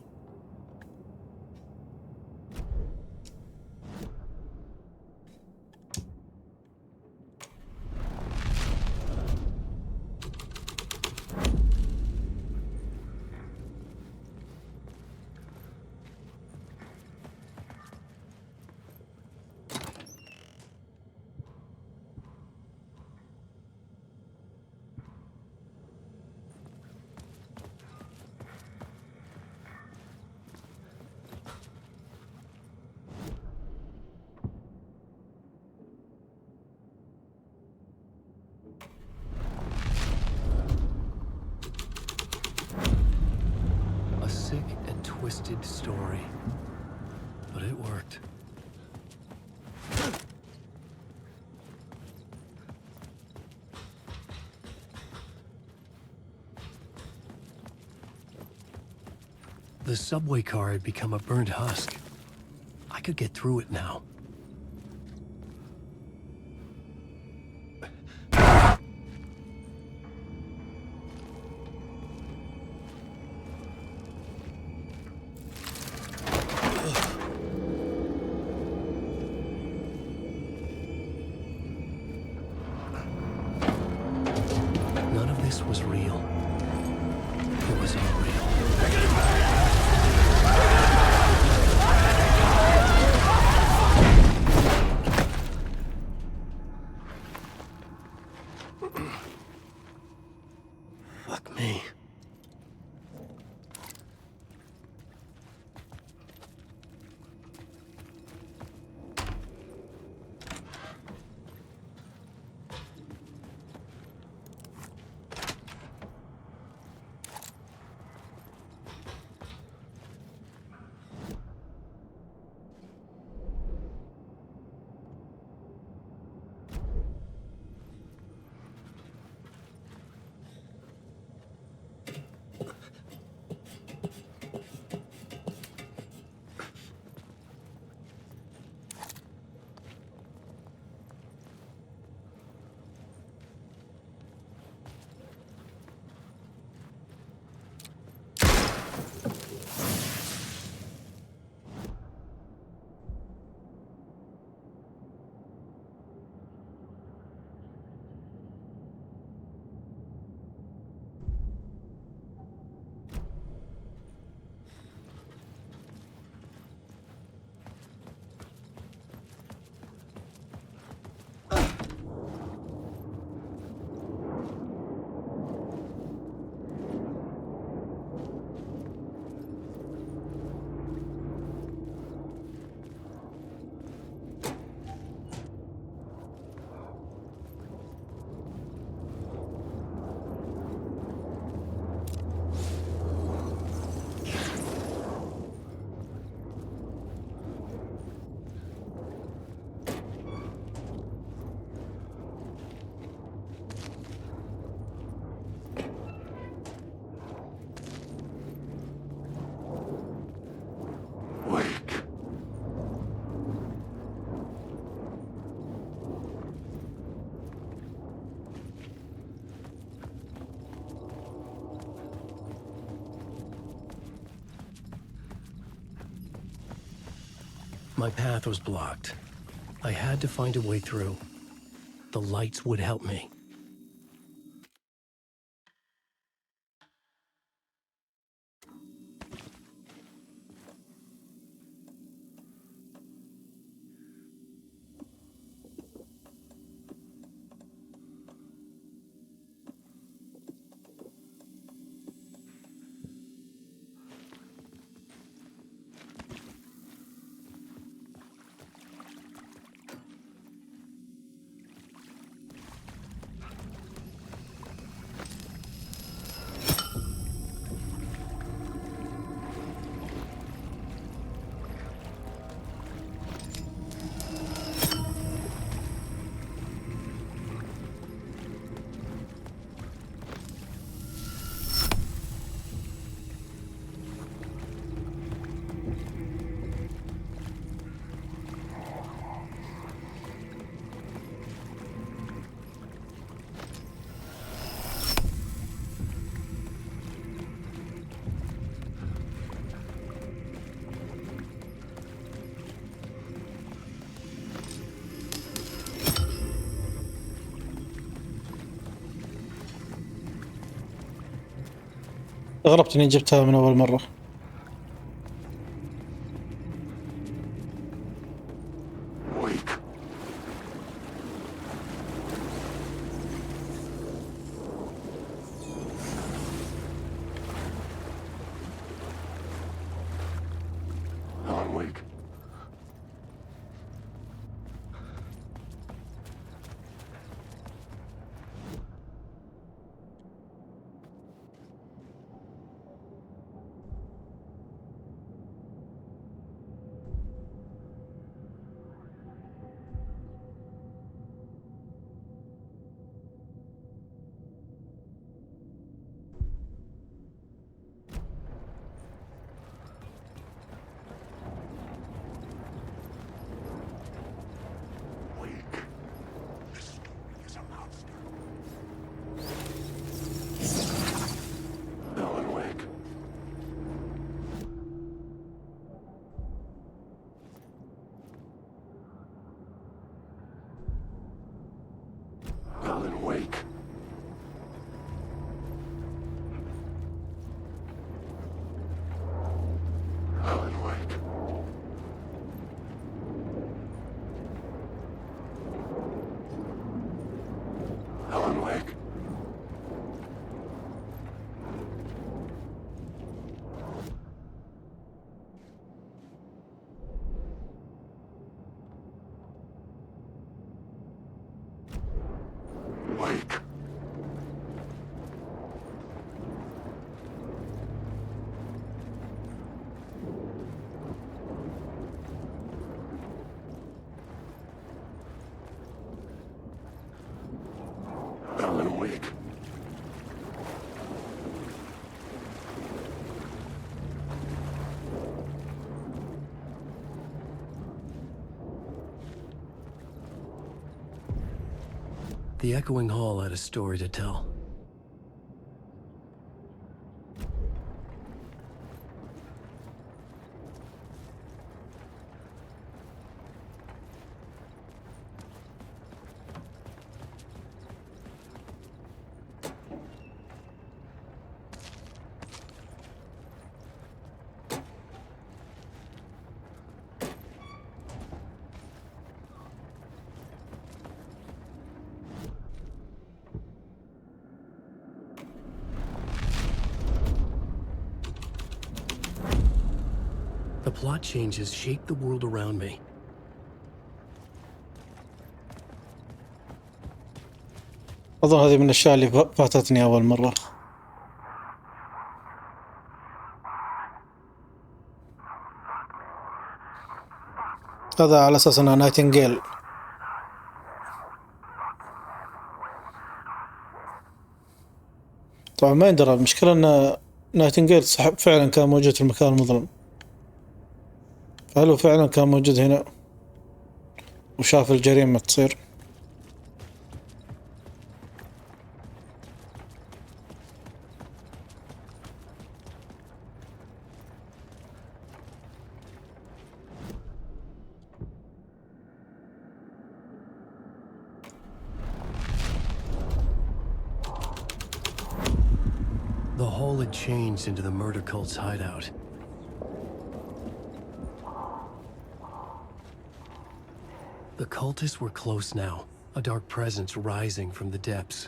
Twisted story, but it worked. The subway car had become a burnt husk. I could get through it now. Was real. It was all real. My path was blocked. I had to find a way through. The lights would help me. استغربت اني جبتها من اول مرة. The echoing hall had a story to tell. The plot changes shape the world around me. أظن هذه من الأشياء اللي فاتتني أول مرة. هذا على أساس أنها نايتنجيل. طبعا ما يندرى، المشكلة أن نايتنجيل صاحب فعلا كان موجود في المكان المظلم. فهل هو فعلا كان موجود هنا وشاف الجريمة تصير؟ all had changed into the murder cult's hideout. The cultists were close now, a dark presence rising from the depths.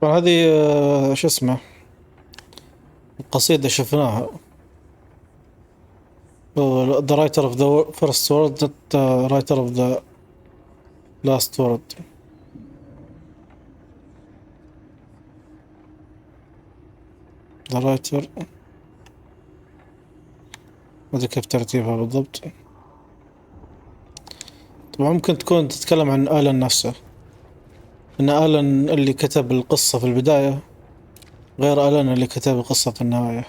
فهذه شو اسمه قصيدة شفناها. The writer of the first word, not the writer of the last word. The writer ما أدري كيف ترتيبها بالضبط. طبعا ممكن تكون تتكلم عن آلان نفسه، إن آلان اللي كتب القصة في البداية غير آلان اللي كتب القصة في النهاية.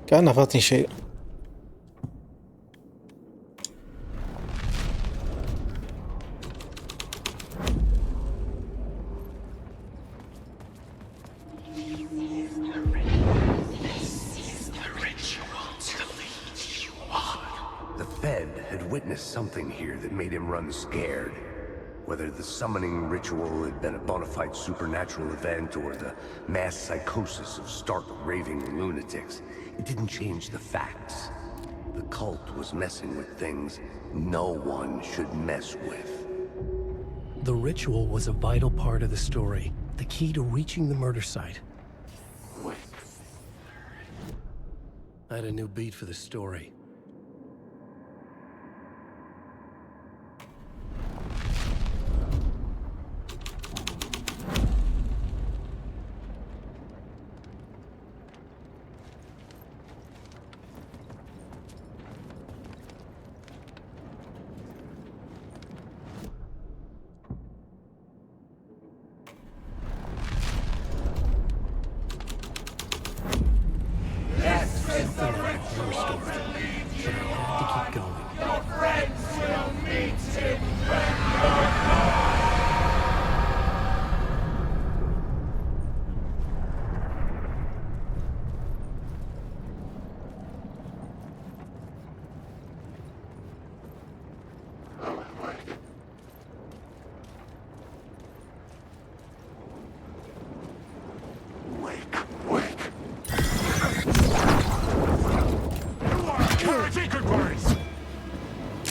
كأنه فاتني شيء. Something here that made him run scared. Whether the summoning ritual had been a bona fide supernatural event or the mass psychosis of stark raving lunatics, it didn't change the facts. The cult was messing with things no one should mess with. The ritual was a vital part of the story, the key to reaching the murder site. I had a new beat for the story.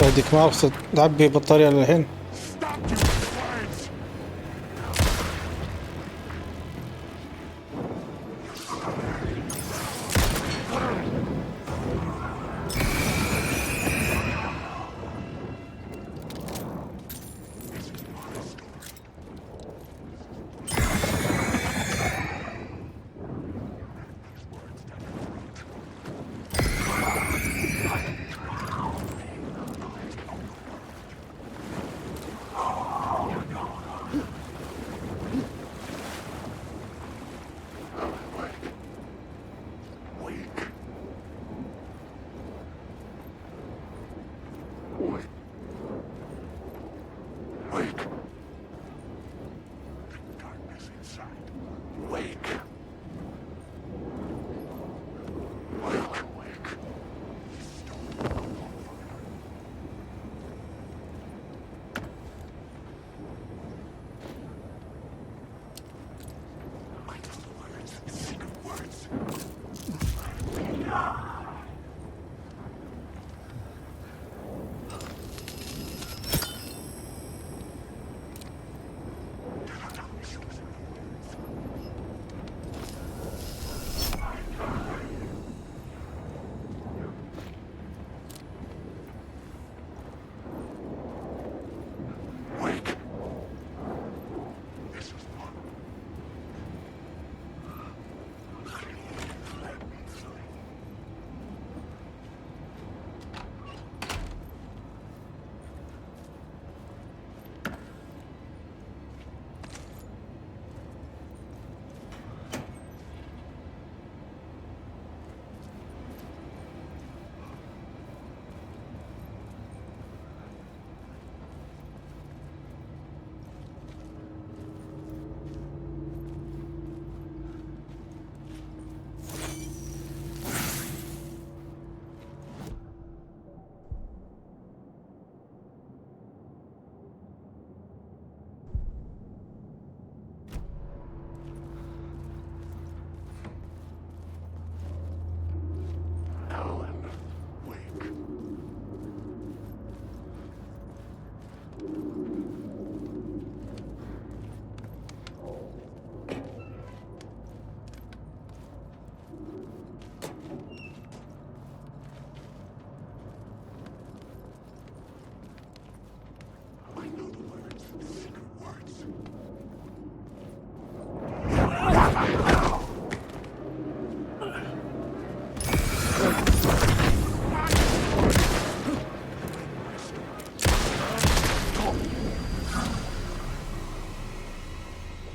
هذيك ما عرفت تعبي بطارية للحين.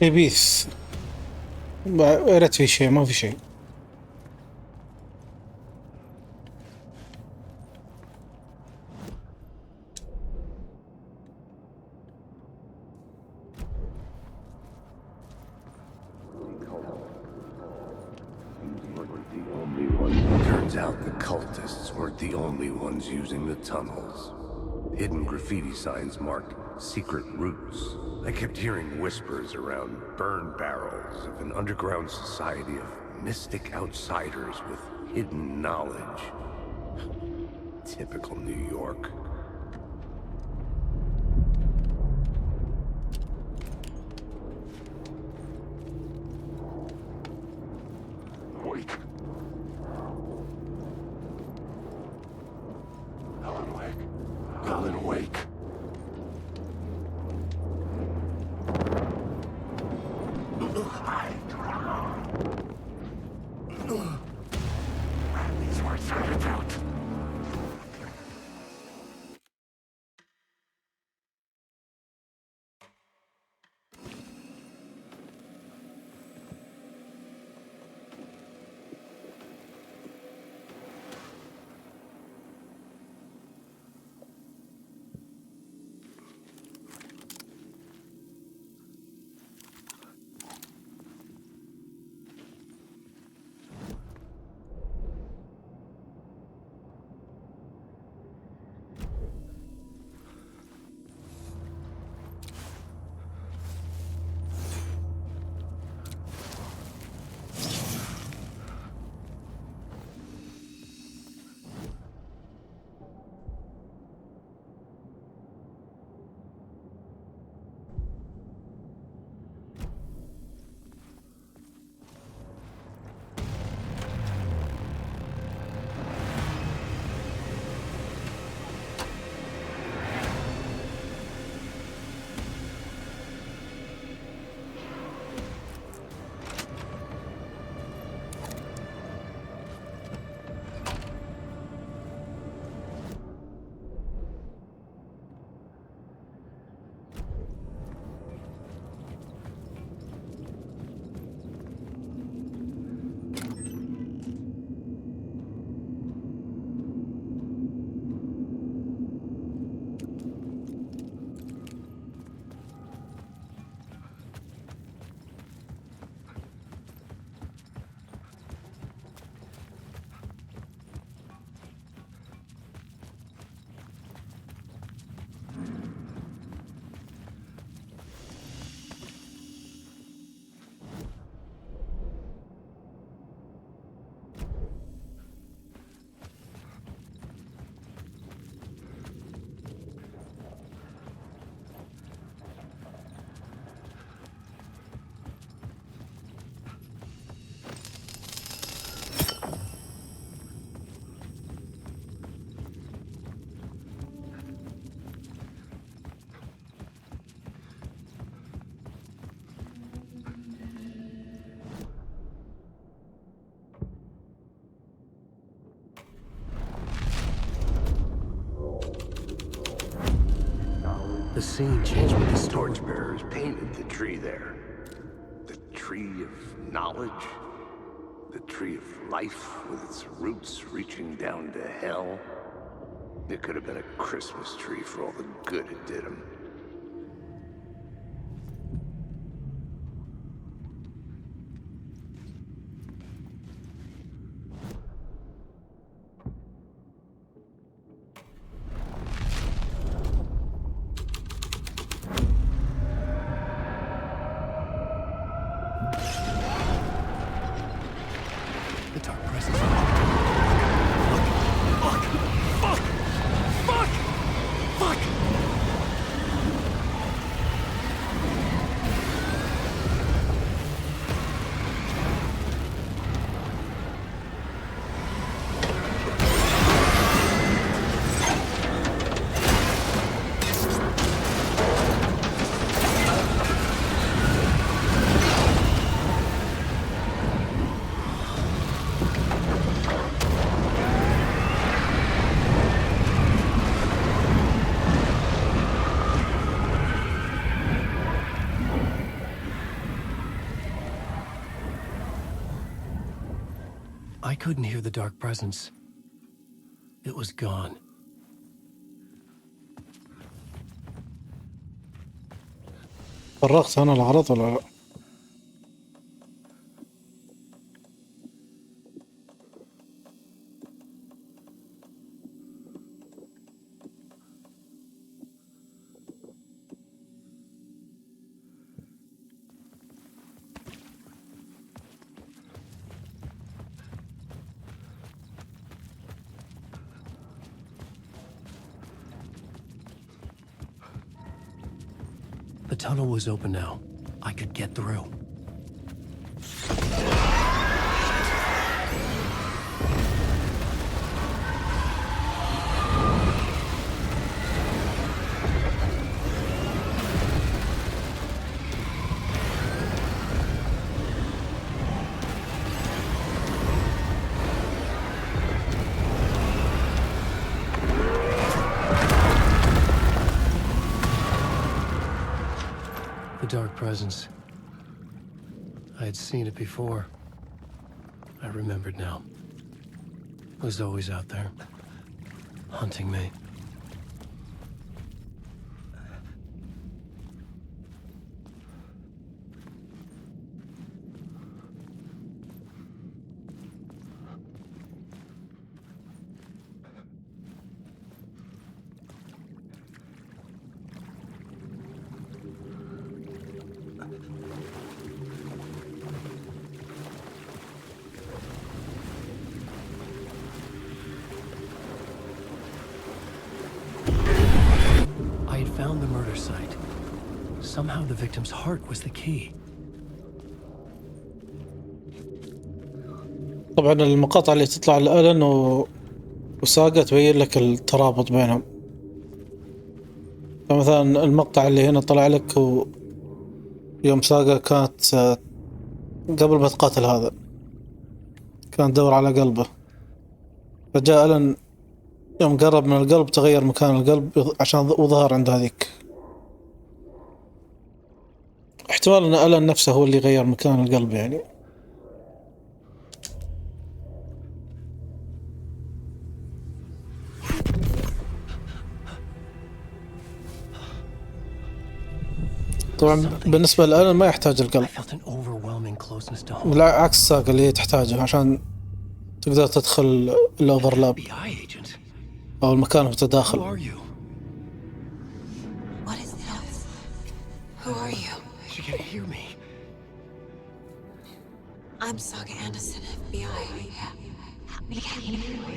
يبيث. يا ريت في شيء، ما في شيء. Turns out the cultists weren't the only ones using the tunnels. Hidden graffiti signs marked secret routes. I kept hearing whispers around burn barrels of an underground society of mystic outsiders with hidden knowledge. Typical New York. Wait. Alan Wake. Alan Wake. These words are out. The scene changed with the torchbearers painted the tree there. The tree of knowledge. The tree of life with its roots reaching down to hell. It could have been a Christmas tree for all the good it did him. I couldn't hear the dark presence. It was gone. فرغت أنا العرض ولا لا؟ The tunnel was open now. I could get through. Dark presence. I had seen it before. I remembered now. It was always out there, hunting me. Found the murder site. Somehow the victim's heart was the key. طبعا المقاطع اللي تطلع لآلان وساقا تبين لك الترابط بينهم. فمثلا المقطع اللي هنا طلع لك يوم ساقا كانت قبل ما تقاتل هذا كان دور على قلبه، فجاء آلان يوم قرب من القلب تغير مكان القلب عشان وظهر عند هذيك. احتمال ان آلان نفسه هو اللي غير مكان القلب يعني. طبعا بالنسبة لآلان ما يحتاج القلب، بالعكس ساقا اللي هي تحتاجه عشان تقدر تدخل الأوفرلاب أو المكان المتداخل. Who are you? She can hear me. I'm Saga Anderson, FBI.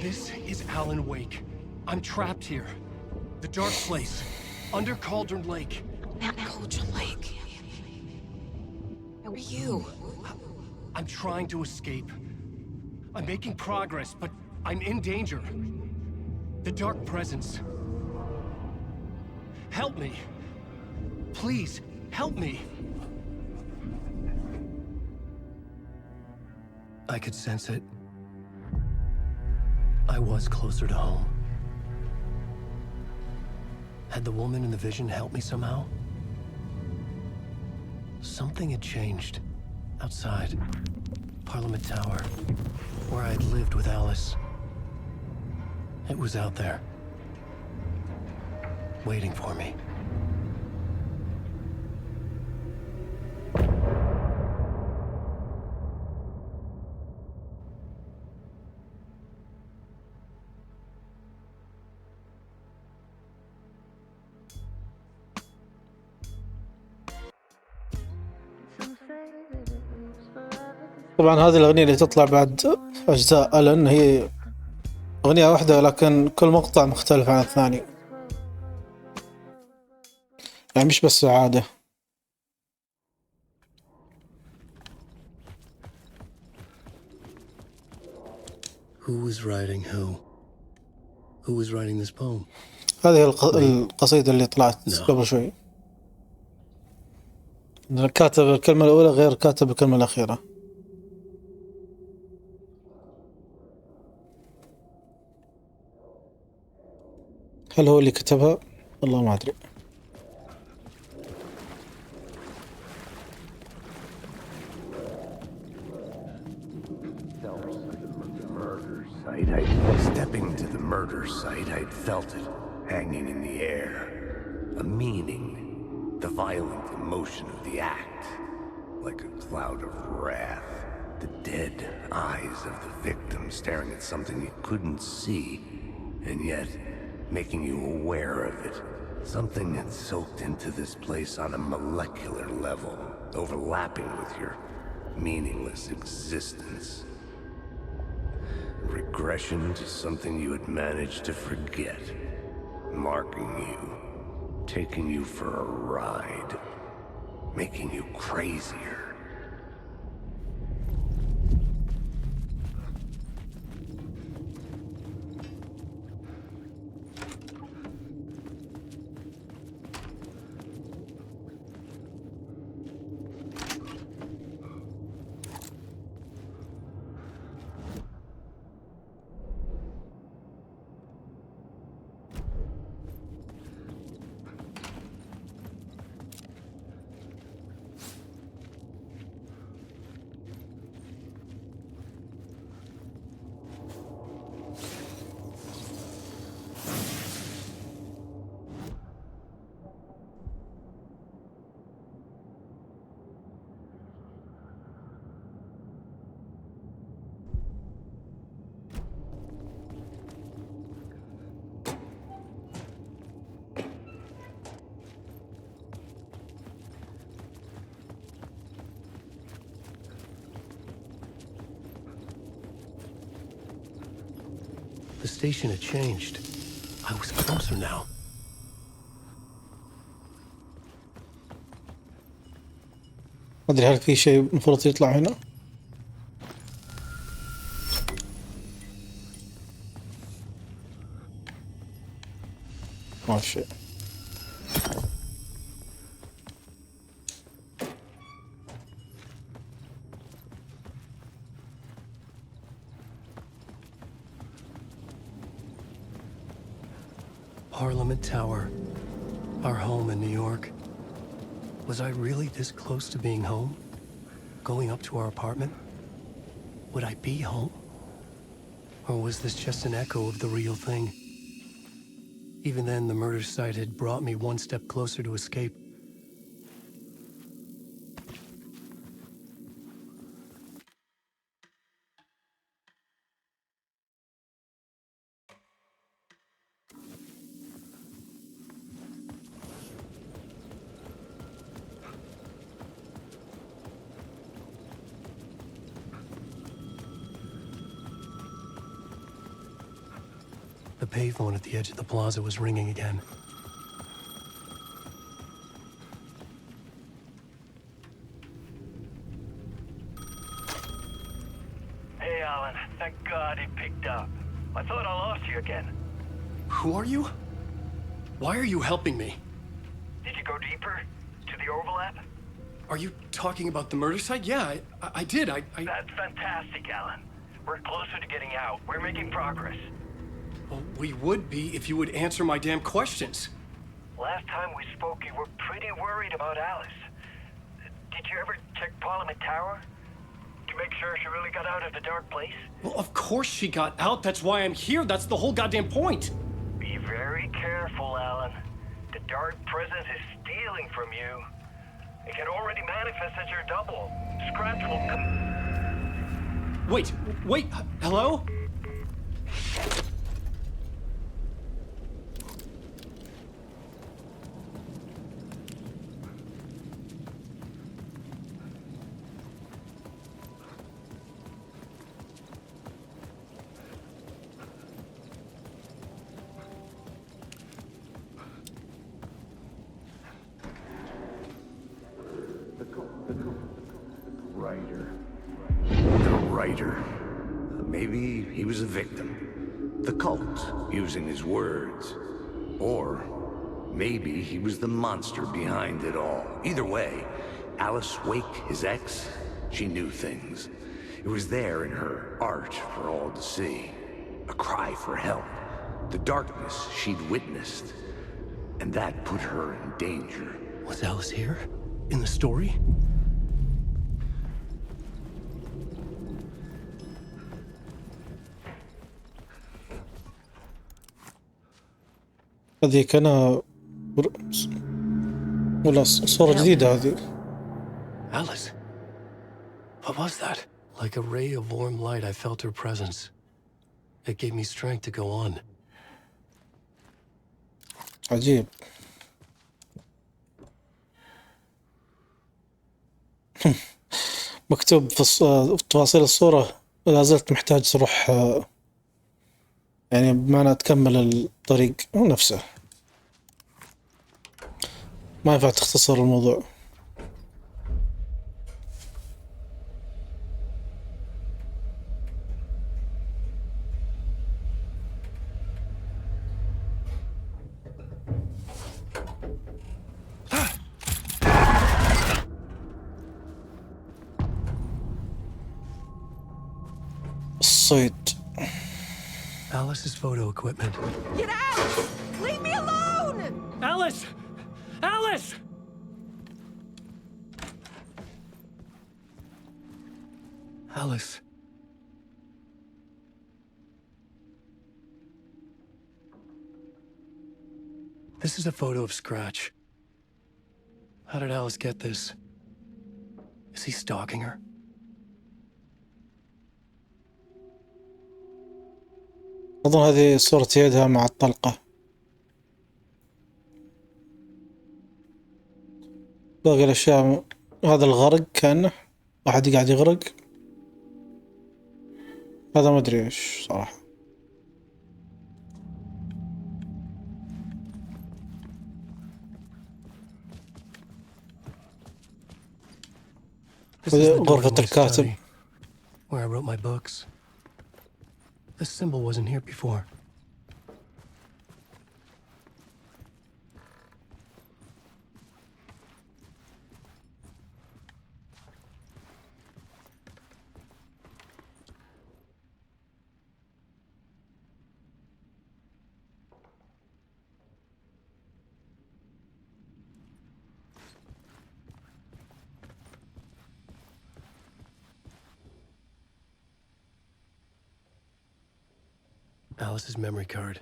This is Alan Wake. I'm trapped here. The dark place, under Cauldron Lake. Cauldron Lake. Who are you? I'm trying to escape. I'm making progress, but I'm in danger. The dark presence. Help me. Please, help me. I could sense it. I was closer to home. Had the woman in the vision helped me somehow? Something had changed. Outside. Parliament Tower. Where I'd lived with Alice. It was out there. Waiting for me. طبعا هذه الأغنية اللي تطلع بعد أجزاء آلان هي أغنية واحدة لكن كل مقطع مختلف عن الثاني، يعني مش بس عادة. Who was writing who? Who was writing this poem? هذه القصيدة اللي طلعت قبل شوي. كاتب الكلمة الأولى غير كاتب الكلمة الأخيرة. هل هو اللي كتبها؟ والله ما أدري. Stepping to the murder site, I'd felt it, hanging in the air. A meaning, the violent emotion of the act, like a cloud of wrath. The dead eyes of the victim staring at something you couldn't see, and yet making you aware of it. Something had soaked into this place on a molecular level, overlapping with your meaningless existence. Regression to something you had managed to forget. Marking you, taking you for a ride, making you crazier. The station had changed. I was closer now. ما ادري هل في شيء المفروض يطلع هنا؟ ما في شيء. Parliament Tower. Our home in New York. Was I really this close to being home? Going up to our apartment? Would I be home? Or was this just an echo of the real thing? Even then, the murder site had brought me one step closer to escape. The payphone at the edge of the plaza was ringing again. Hey, Alan. Thank God he picked up. I thought I lost you again. Who are you? Why are you helping me? Did you go deeper? To the overlap? Are you talking about the murder site? Yeah, I did. That's fantastic, Alan. We're closer to getting out. We're making progress. Well, we would be if you would answer my damn questions. Last time we spoke, you were pretty worried about Alice. Did you ever check Parliament Tower? To make sure she really got out of the dark place? Well, of course she got out. That's why I'm here. That's the whole goddamn point. Be very careful, Alan. The dark presence is stealing from you. It can already manifest as your double. Scratch will come... Wait, hello? Maybe he was a victim. The cult, using his words. Or maybe he was the monster behind it all. Either way, Alice Wake, his ex, she knew things. It was there in her art for all to see. A cry for help. The darkness she'd witnessed. And that put her in danger. Was Alice here? In the story? هذه كان ولا صورة جديدة هذه. Alice, what was that? Like a ray of warm light, I felt her presence. It gave me strength to go on. عجيب. مكتوب في تفاصيل الصورة لا زلت محتاج تروح، يعني بمعنى تكمل الطريق نفسه، ما ينفع تختصر الموضوع. الصيد. Alice's photo equipment. Get out! Leave me alone! Alice! Alice! Alice. This is a photo of Scratch. How did Alice get this? Is he stalking her? أظن هذه صورة يدها مع الطلقة. باقي الأشياء هذا الغرق، كأنه واحد قاعد يغرق. هذا ما أدري إيش صراحة. غرفة الكاتب. Where I wrote my books. This symbol wasn't here before. Alice's memory card.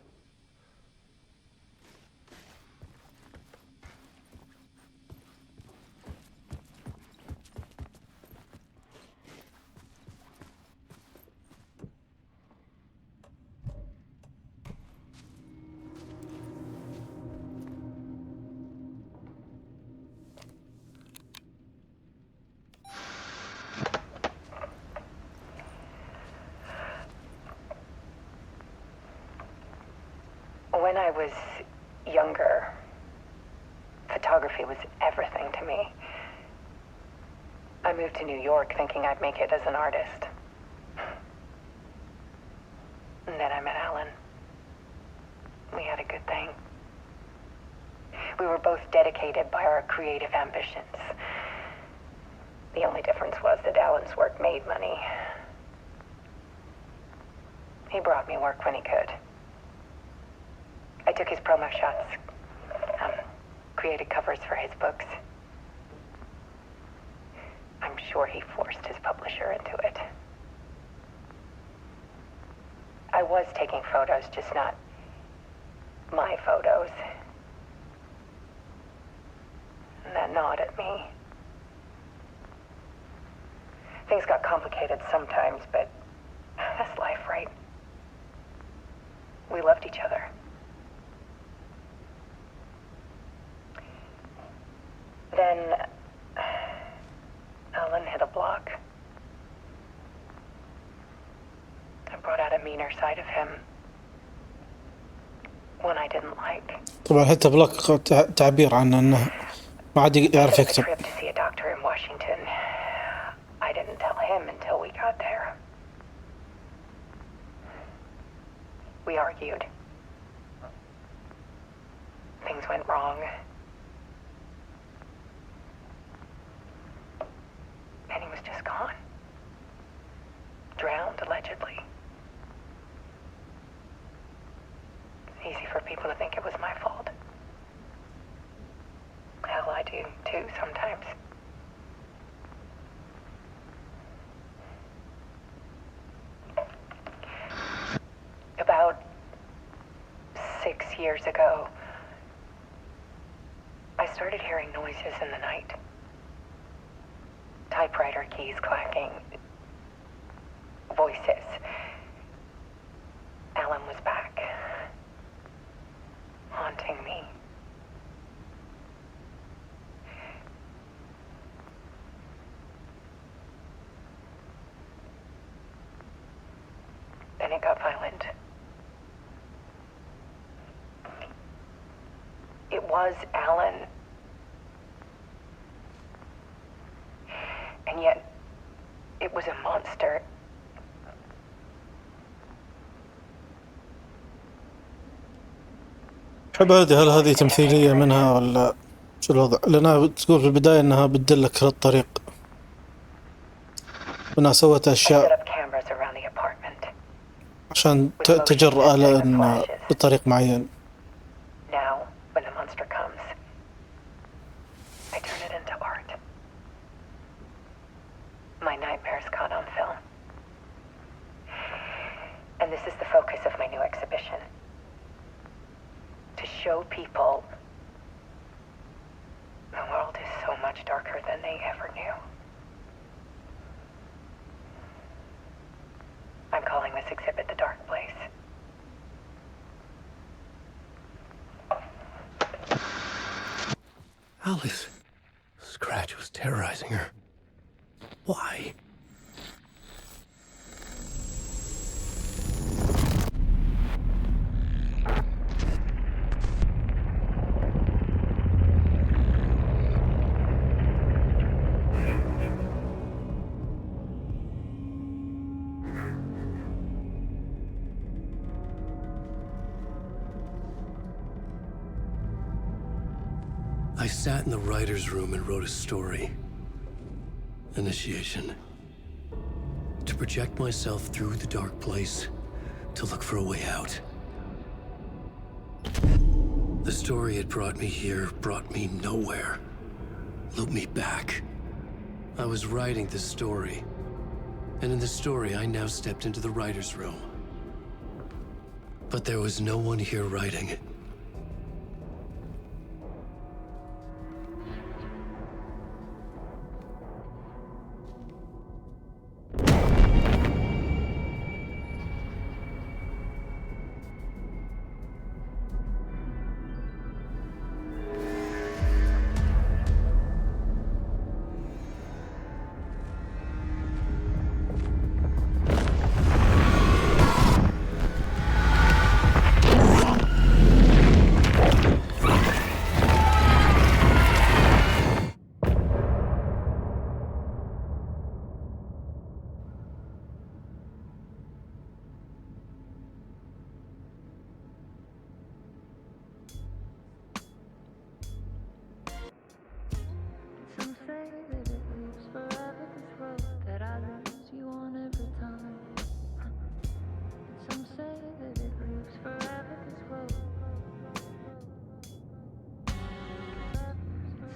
When I was younger, photography was everything to me. I moved to New York thinking I'd make it as an artist. And then I met Alan. We had a good thing. We were both dedicated by our creative ambitions. The only difference was that Alan's work made money. He brought me work when he could. I took his promo shots, created covers for his books. I'm sure he forced his publisher into it. I was taking photos, just not my photos. And that gnawed at me. Things got complicated sometimes, but that's life, right? We loved each other. Then Alan hit a block. I brought out a meaner side of him. One I didn't like. طبعا حتى بلاك تعبير عن أنه ما عاد يعرف يكتب. Trip to see a doctor in Washington. I didn't tell him until we got there. We argued. Things went wrong. And he was just gone. Drowned, allegedly. It's easy for people to think it was my fault. Hell, I do too sometimes. About 6 years ago, started hearing noises in the night. Typewriter keys clacking. Voices. Alan was back. Haunting me. Then it got violent. It was Alan. And yet, it was a monster. حبادي، هل هذه تمثيلية منها ولا شو الوضع؟ لأنها تقول في البداية أنها بتدلك للطريق، وأنها سوت أشياء عشان تجر آلان بطريق معين. Now, when the monster comes, I turn it into art. My nightmares caught on film. And this is the focus of my new exhibition. To show people the world is so much darker than they ever knew. I'm calling this exhibit The Dark Place. Alice. Scratch was terrorizing her. Why? I sat in the writer's room and wrote a story. Initiation. To project myself through the dark place, to look for a way out. The story had brought me here, brought me nowhere. Looped me back. I was writing the story. And in the story, I now stepped into the writer's room. But there was no one here writing. Some say that it lives forever, this road that I lose you on every time. Some say that it lives forever, this road.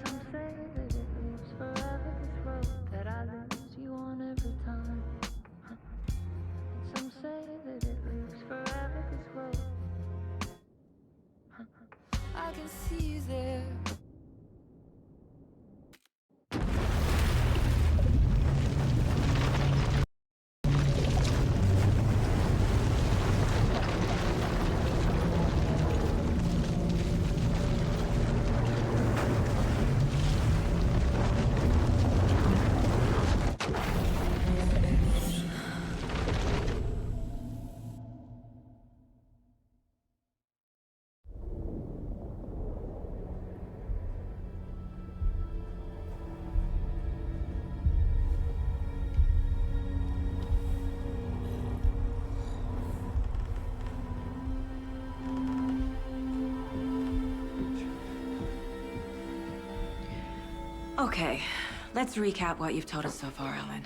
Some say that it lives forever, this road that I lose you on every time. Some say that it lives forever, this road. I can see you there. Okay, let's recap what you've told us so far, Alan.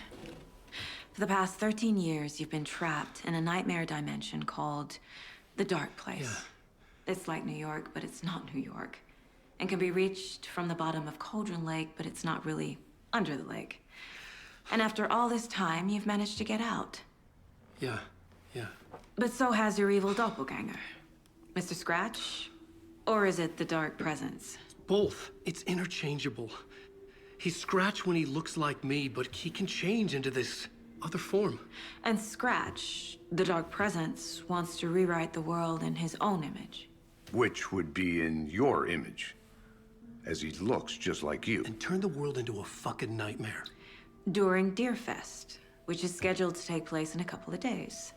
For the past 13 years, you've been trapped in a nightmare dimension called the Dark Place. Yeah. It's like New York, but it's not New York. And can be reached from the bottom of Cauldron Lake, but it's not really under the lake. And after all this time, you've managed to get out. Yeah. But so has your evil doppelganger. Mr. Scratch? Or is it the Dark Presence? Both. It's interchangeable. He's Scratch when he looks like me, but he can change into this other form. And Scratch, the Dark Presence, wants to rewrite the world in his own image. Which would be in your image, as he looks just like you. And turn the world into a fucking nightmare. During Deerfest, which is scheduled to take place in a couple of days.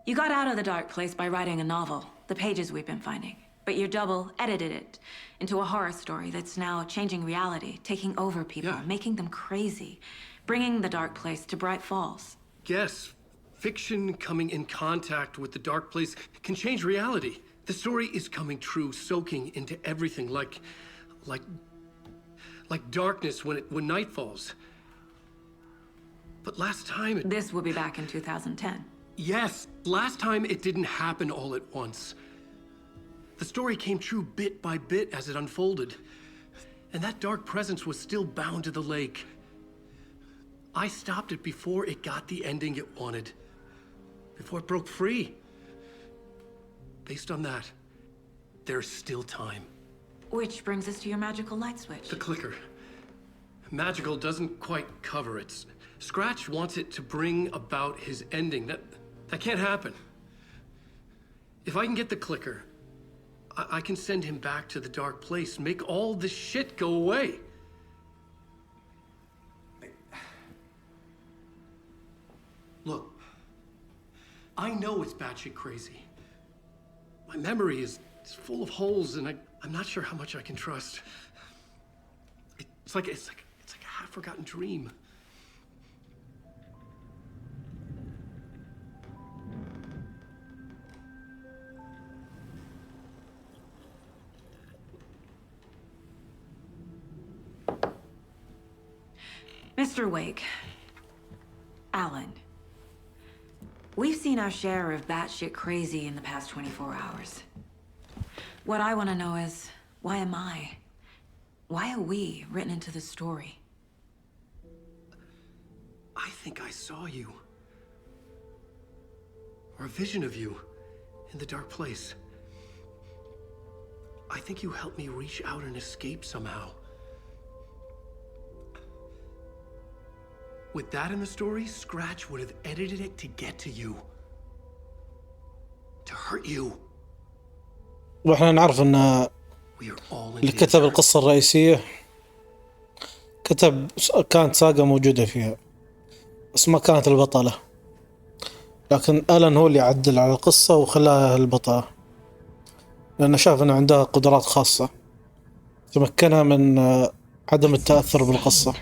You got out of the dark place by writing a novel, the pages we've been finding. But your double edited it into a horror story that's now changing reality, taking over people, making them crazy, bringing the dark place to Bright Falls. Yes, fiction coming in contact with the dark place can change reality. The story is coming true, soaking into everything like darkness when night falls. But last time This will be back in 2010. Yes, last time it didn't happen all at once. The story came true bit by bit as it unfolded. And that dark presence was still bound to the lake. I stopped it before it got the ending it wanted. Before it broke free. Based on that, there's still time. Which brings us to your magical light switch. The clicker. Magical doesn't quite cover it. Scratch wants it to bring about his ending. That can't happen. If I can get the clicker, I can send him back to the dark place, make all this shit go away. Look, I know it's batshit crazy. My memory is full of holes, and I'm not sure how much I can trust. It's like a half-forgotten dream. Mr. Wake, Alan, we've seen our share of batshit crazy in the past 24 hours. What I want to know is, why am I? Why are we written into the story? I think I saw you. Or a vision of you in the dark place. I think you helped me reach out and escape somehow. With that in the story, Scratch would have edited it to get to you. To hurt you. واحنا نعرف ان اللي كتب القصة الرئيسية كانت ساقا موجودة فيها بس ما كانت البطلة، لكن آلان هو اللي عدل على القصة وخلاها البطلة لأنه شاف أنه عندها قدرات خاصة تمكنها من عدم التأثر بالقصة.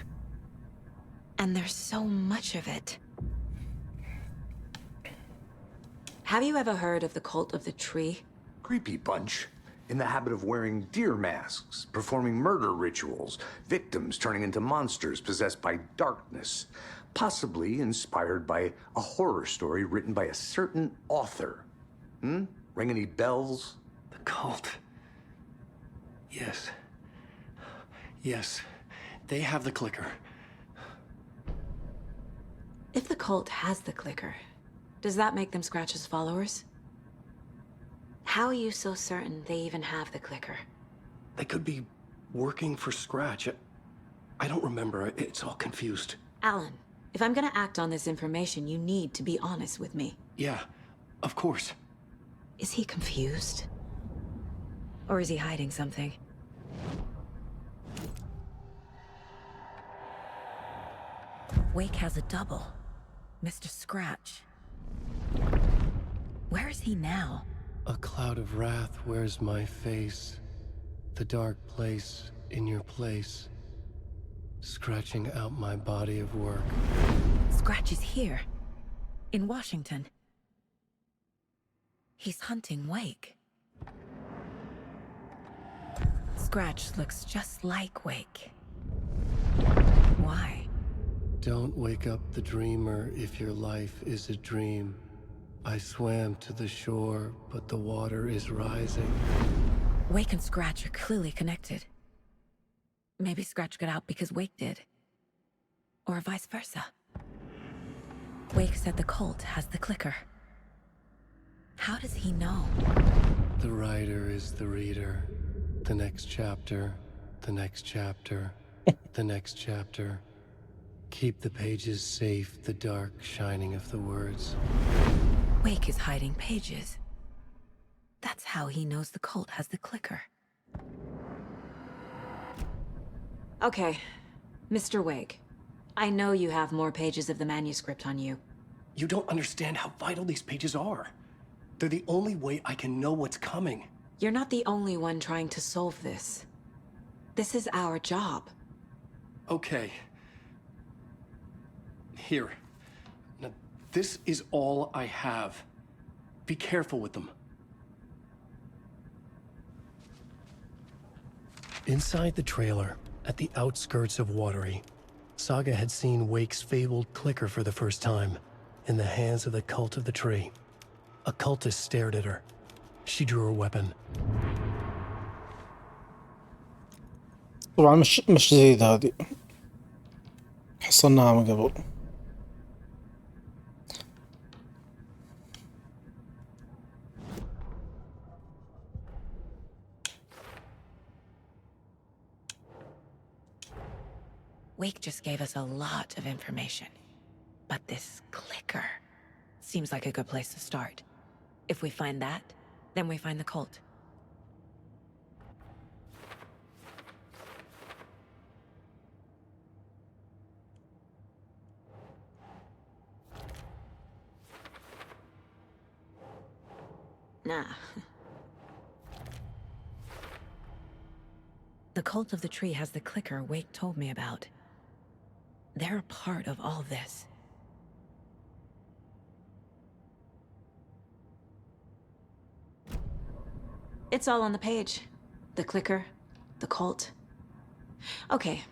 And there's so much of it. Have you ever heard of the cult of the tree? Creepy bunch. In the habit of wearing deer masks, performing murder rituals, victims turning into monsters possessed by darkness, possibly inspired by a horror story written by a certain author. Ring any bells? The cult. Yes. Yes. They have the clicker. If the cult has the clicker, does that make them Scratch's followers? How are you so certain they even have the clicker? They could be working for Scratch. I don't remember. It's all confused. Alan, if I'm gonna act on this information, you need to be honest with me. Yeah, of course. Is he confused? Or is he hiding something? Wake has a double. Mr. Scratch. Where is he now? A cloud of wrath wears my face. The dark place in your place. Scratching out my body of work. Scratch is here. In Washington. He's hunting Wake. Scratch looks just like Wake. Why? Don't wake up the dreamer if your life is a dream. I swam to the shore, but the water is rising. Wake and Scratch are clearly connected. Maybe Scratch got out because Wake did. Or vice versa. Wake said the cult has the clicker. How does he know? The writer is the reader. The next chapter, the next chapter, the next chapter. Keep the pages safe, the dark shining of the words. Wake is hiding pages. That's how he knows the cult has the clicker. Okay, Mr. Wake. I know you have more pages of the manuscript on you. You don't understand how vital these pages are. They're the only way I can know what's coming. You're not the only one trying to solve this. This is our job. Okay. Here. Now, this is all I have. Be careful with them. Inside the trailer, at the outskirts of Watery, Saga had seen Wake's fabled clicker for the first time, in the hands of the Cult of the Tree. A cultist stared at her. She drew her weapon. طبعا مش جديدة هذه، حصلناها من قبل. Wake just gave us a lot of information. But this clicker seems like a good place to start. If we find that, then we find the cult. Nah. The Cult of the Tree has the clicker Wake told me about. They're a part of all this. It's all on the page. The clicker, the cult. Okay,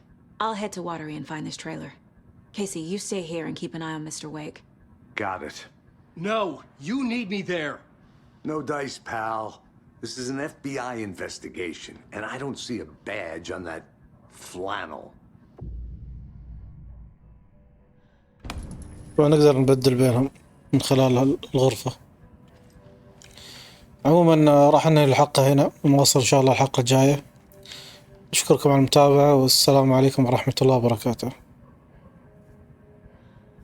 I'll head to Watery and find this trailer. Casey, you stay here and keep an eye on Mr. Wake. Got it. No, you need me there. No dice, pal. This is an FBI investigation, and I don't see a badge on that flannel. ونقدر نبدل بينهم من خلال الغرفة. عموما راح ننهي الحلقة هنا، ونواصل إن شاء الله الحلقة الجاية. أشكركم على المتابعة، والسلام عليكم ورحمة الله وبركاته.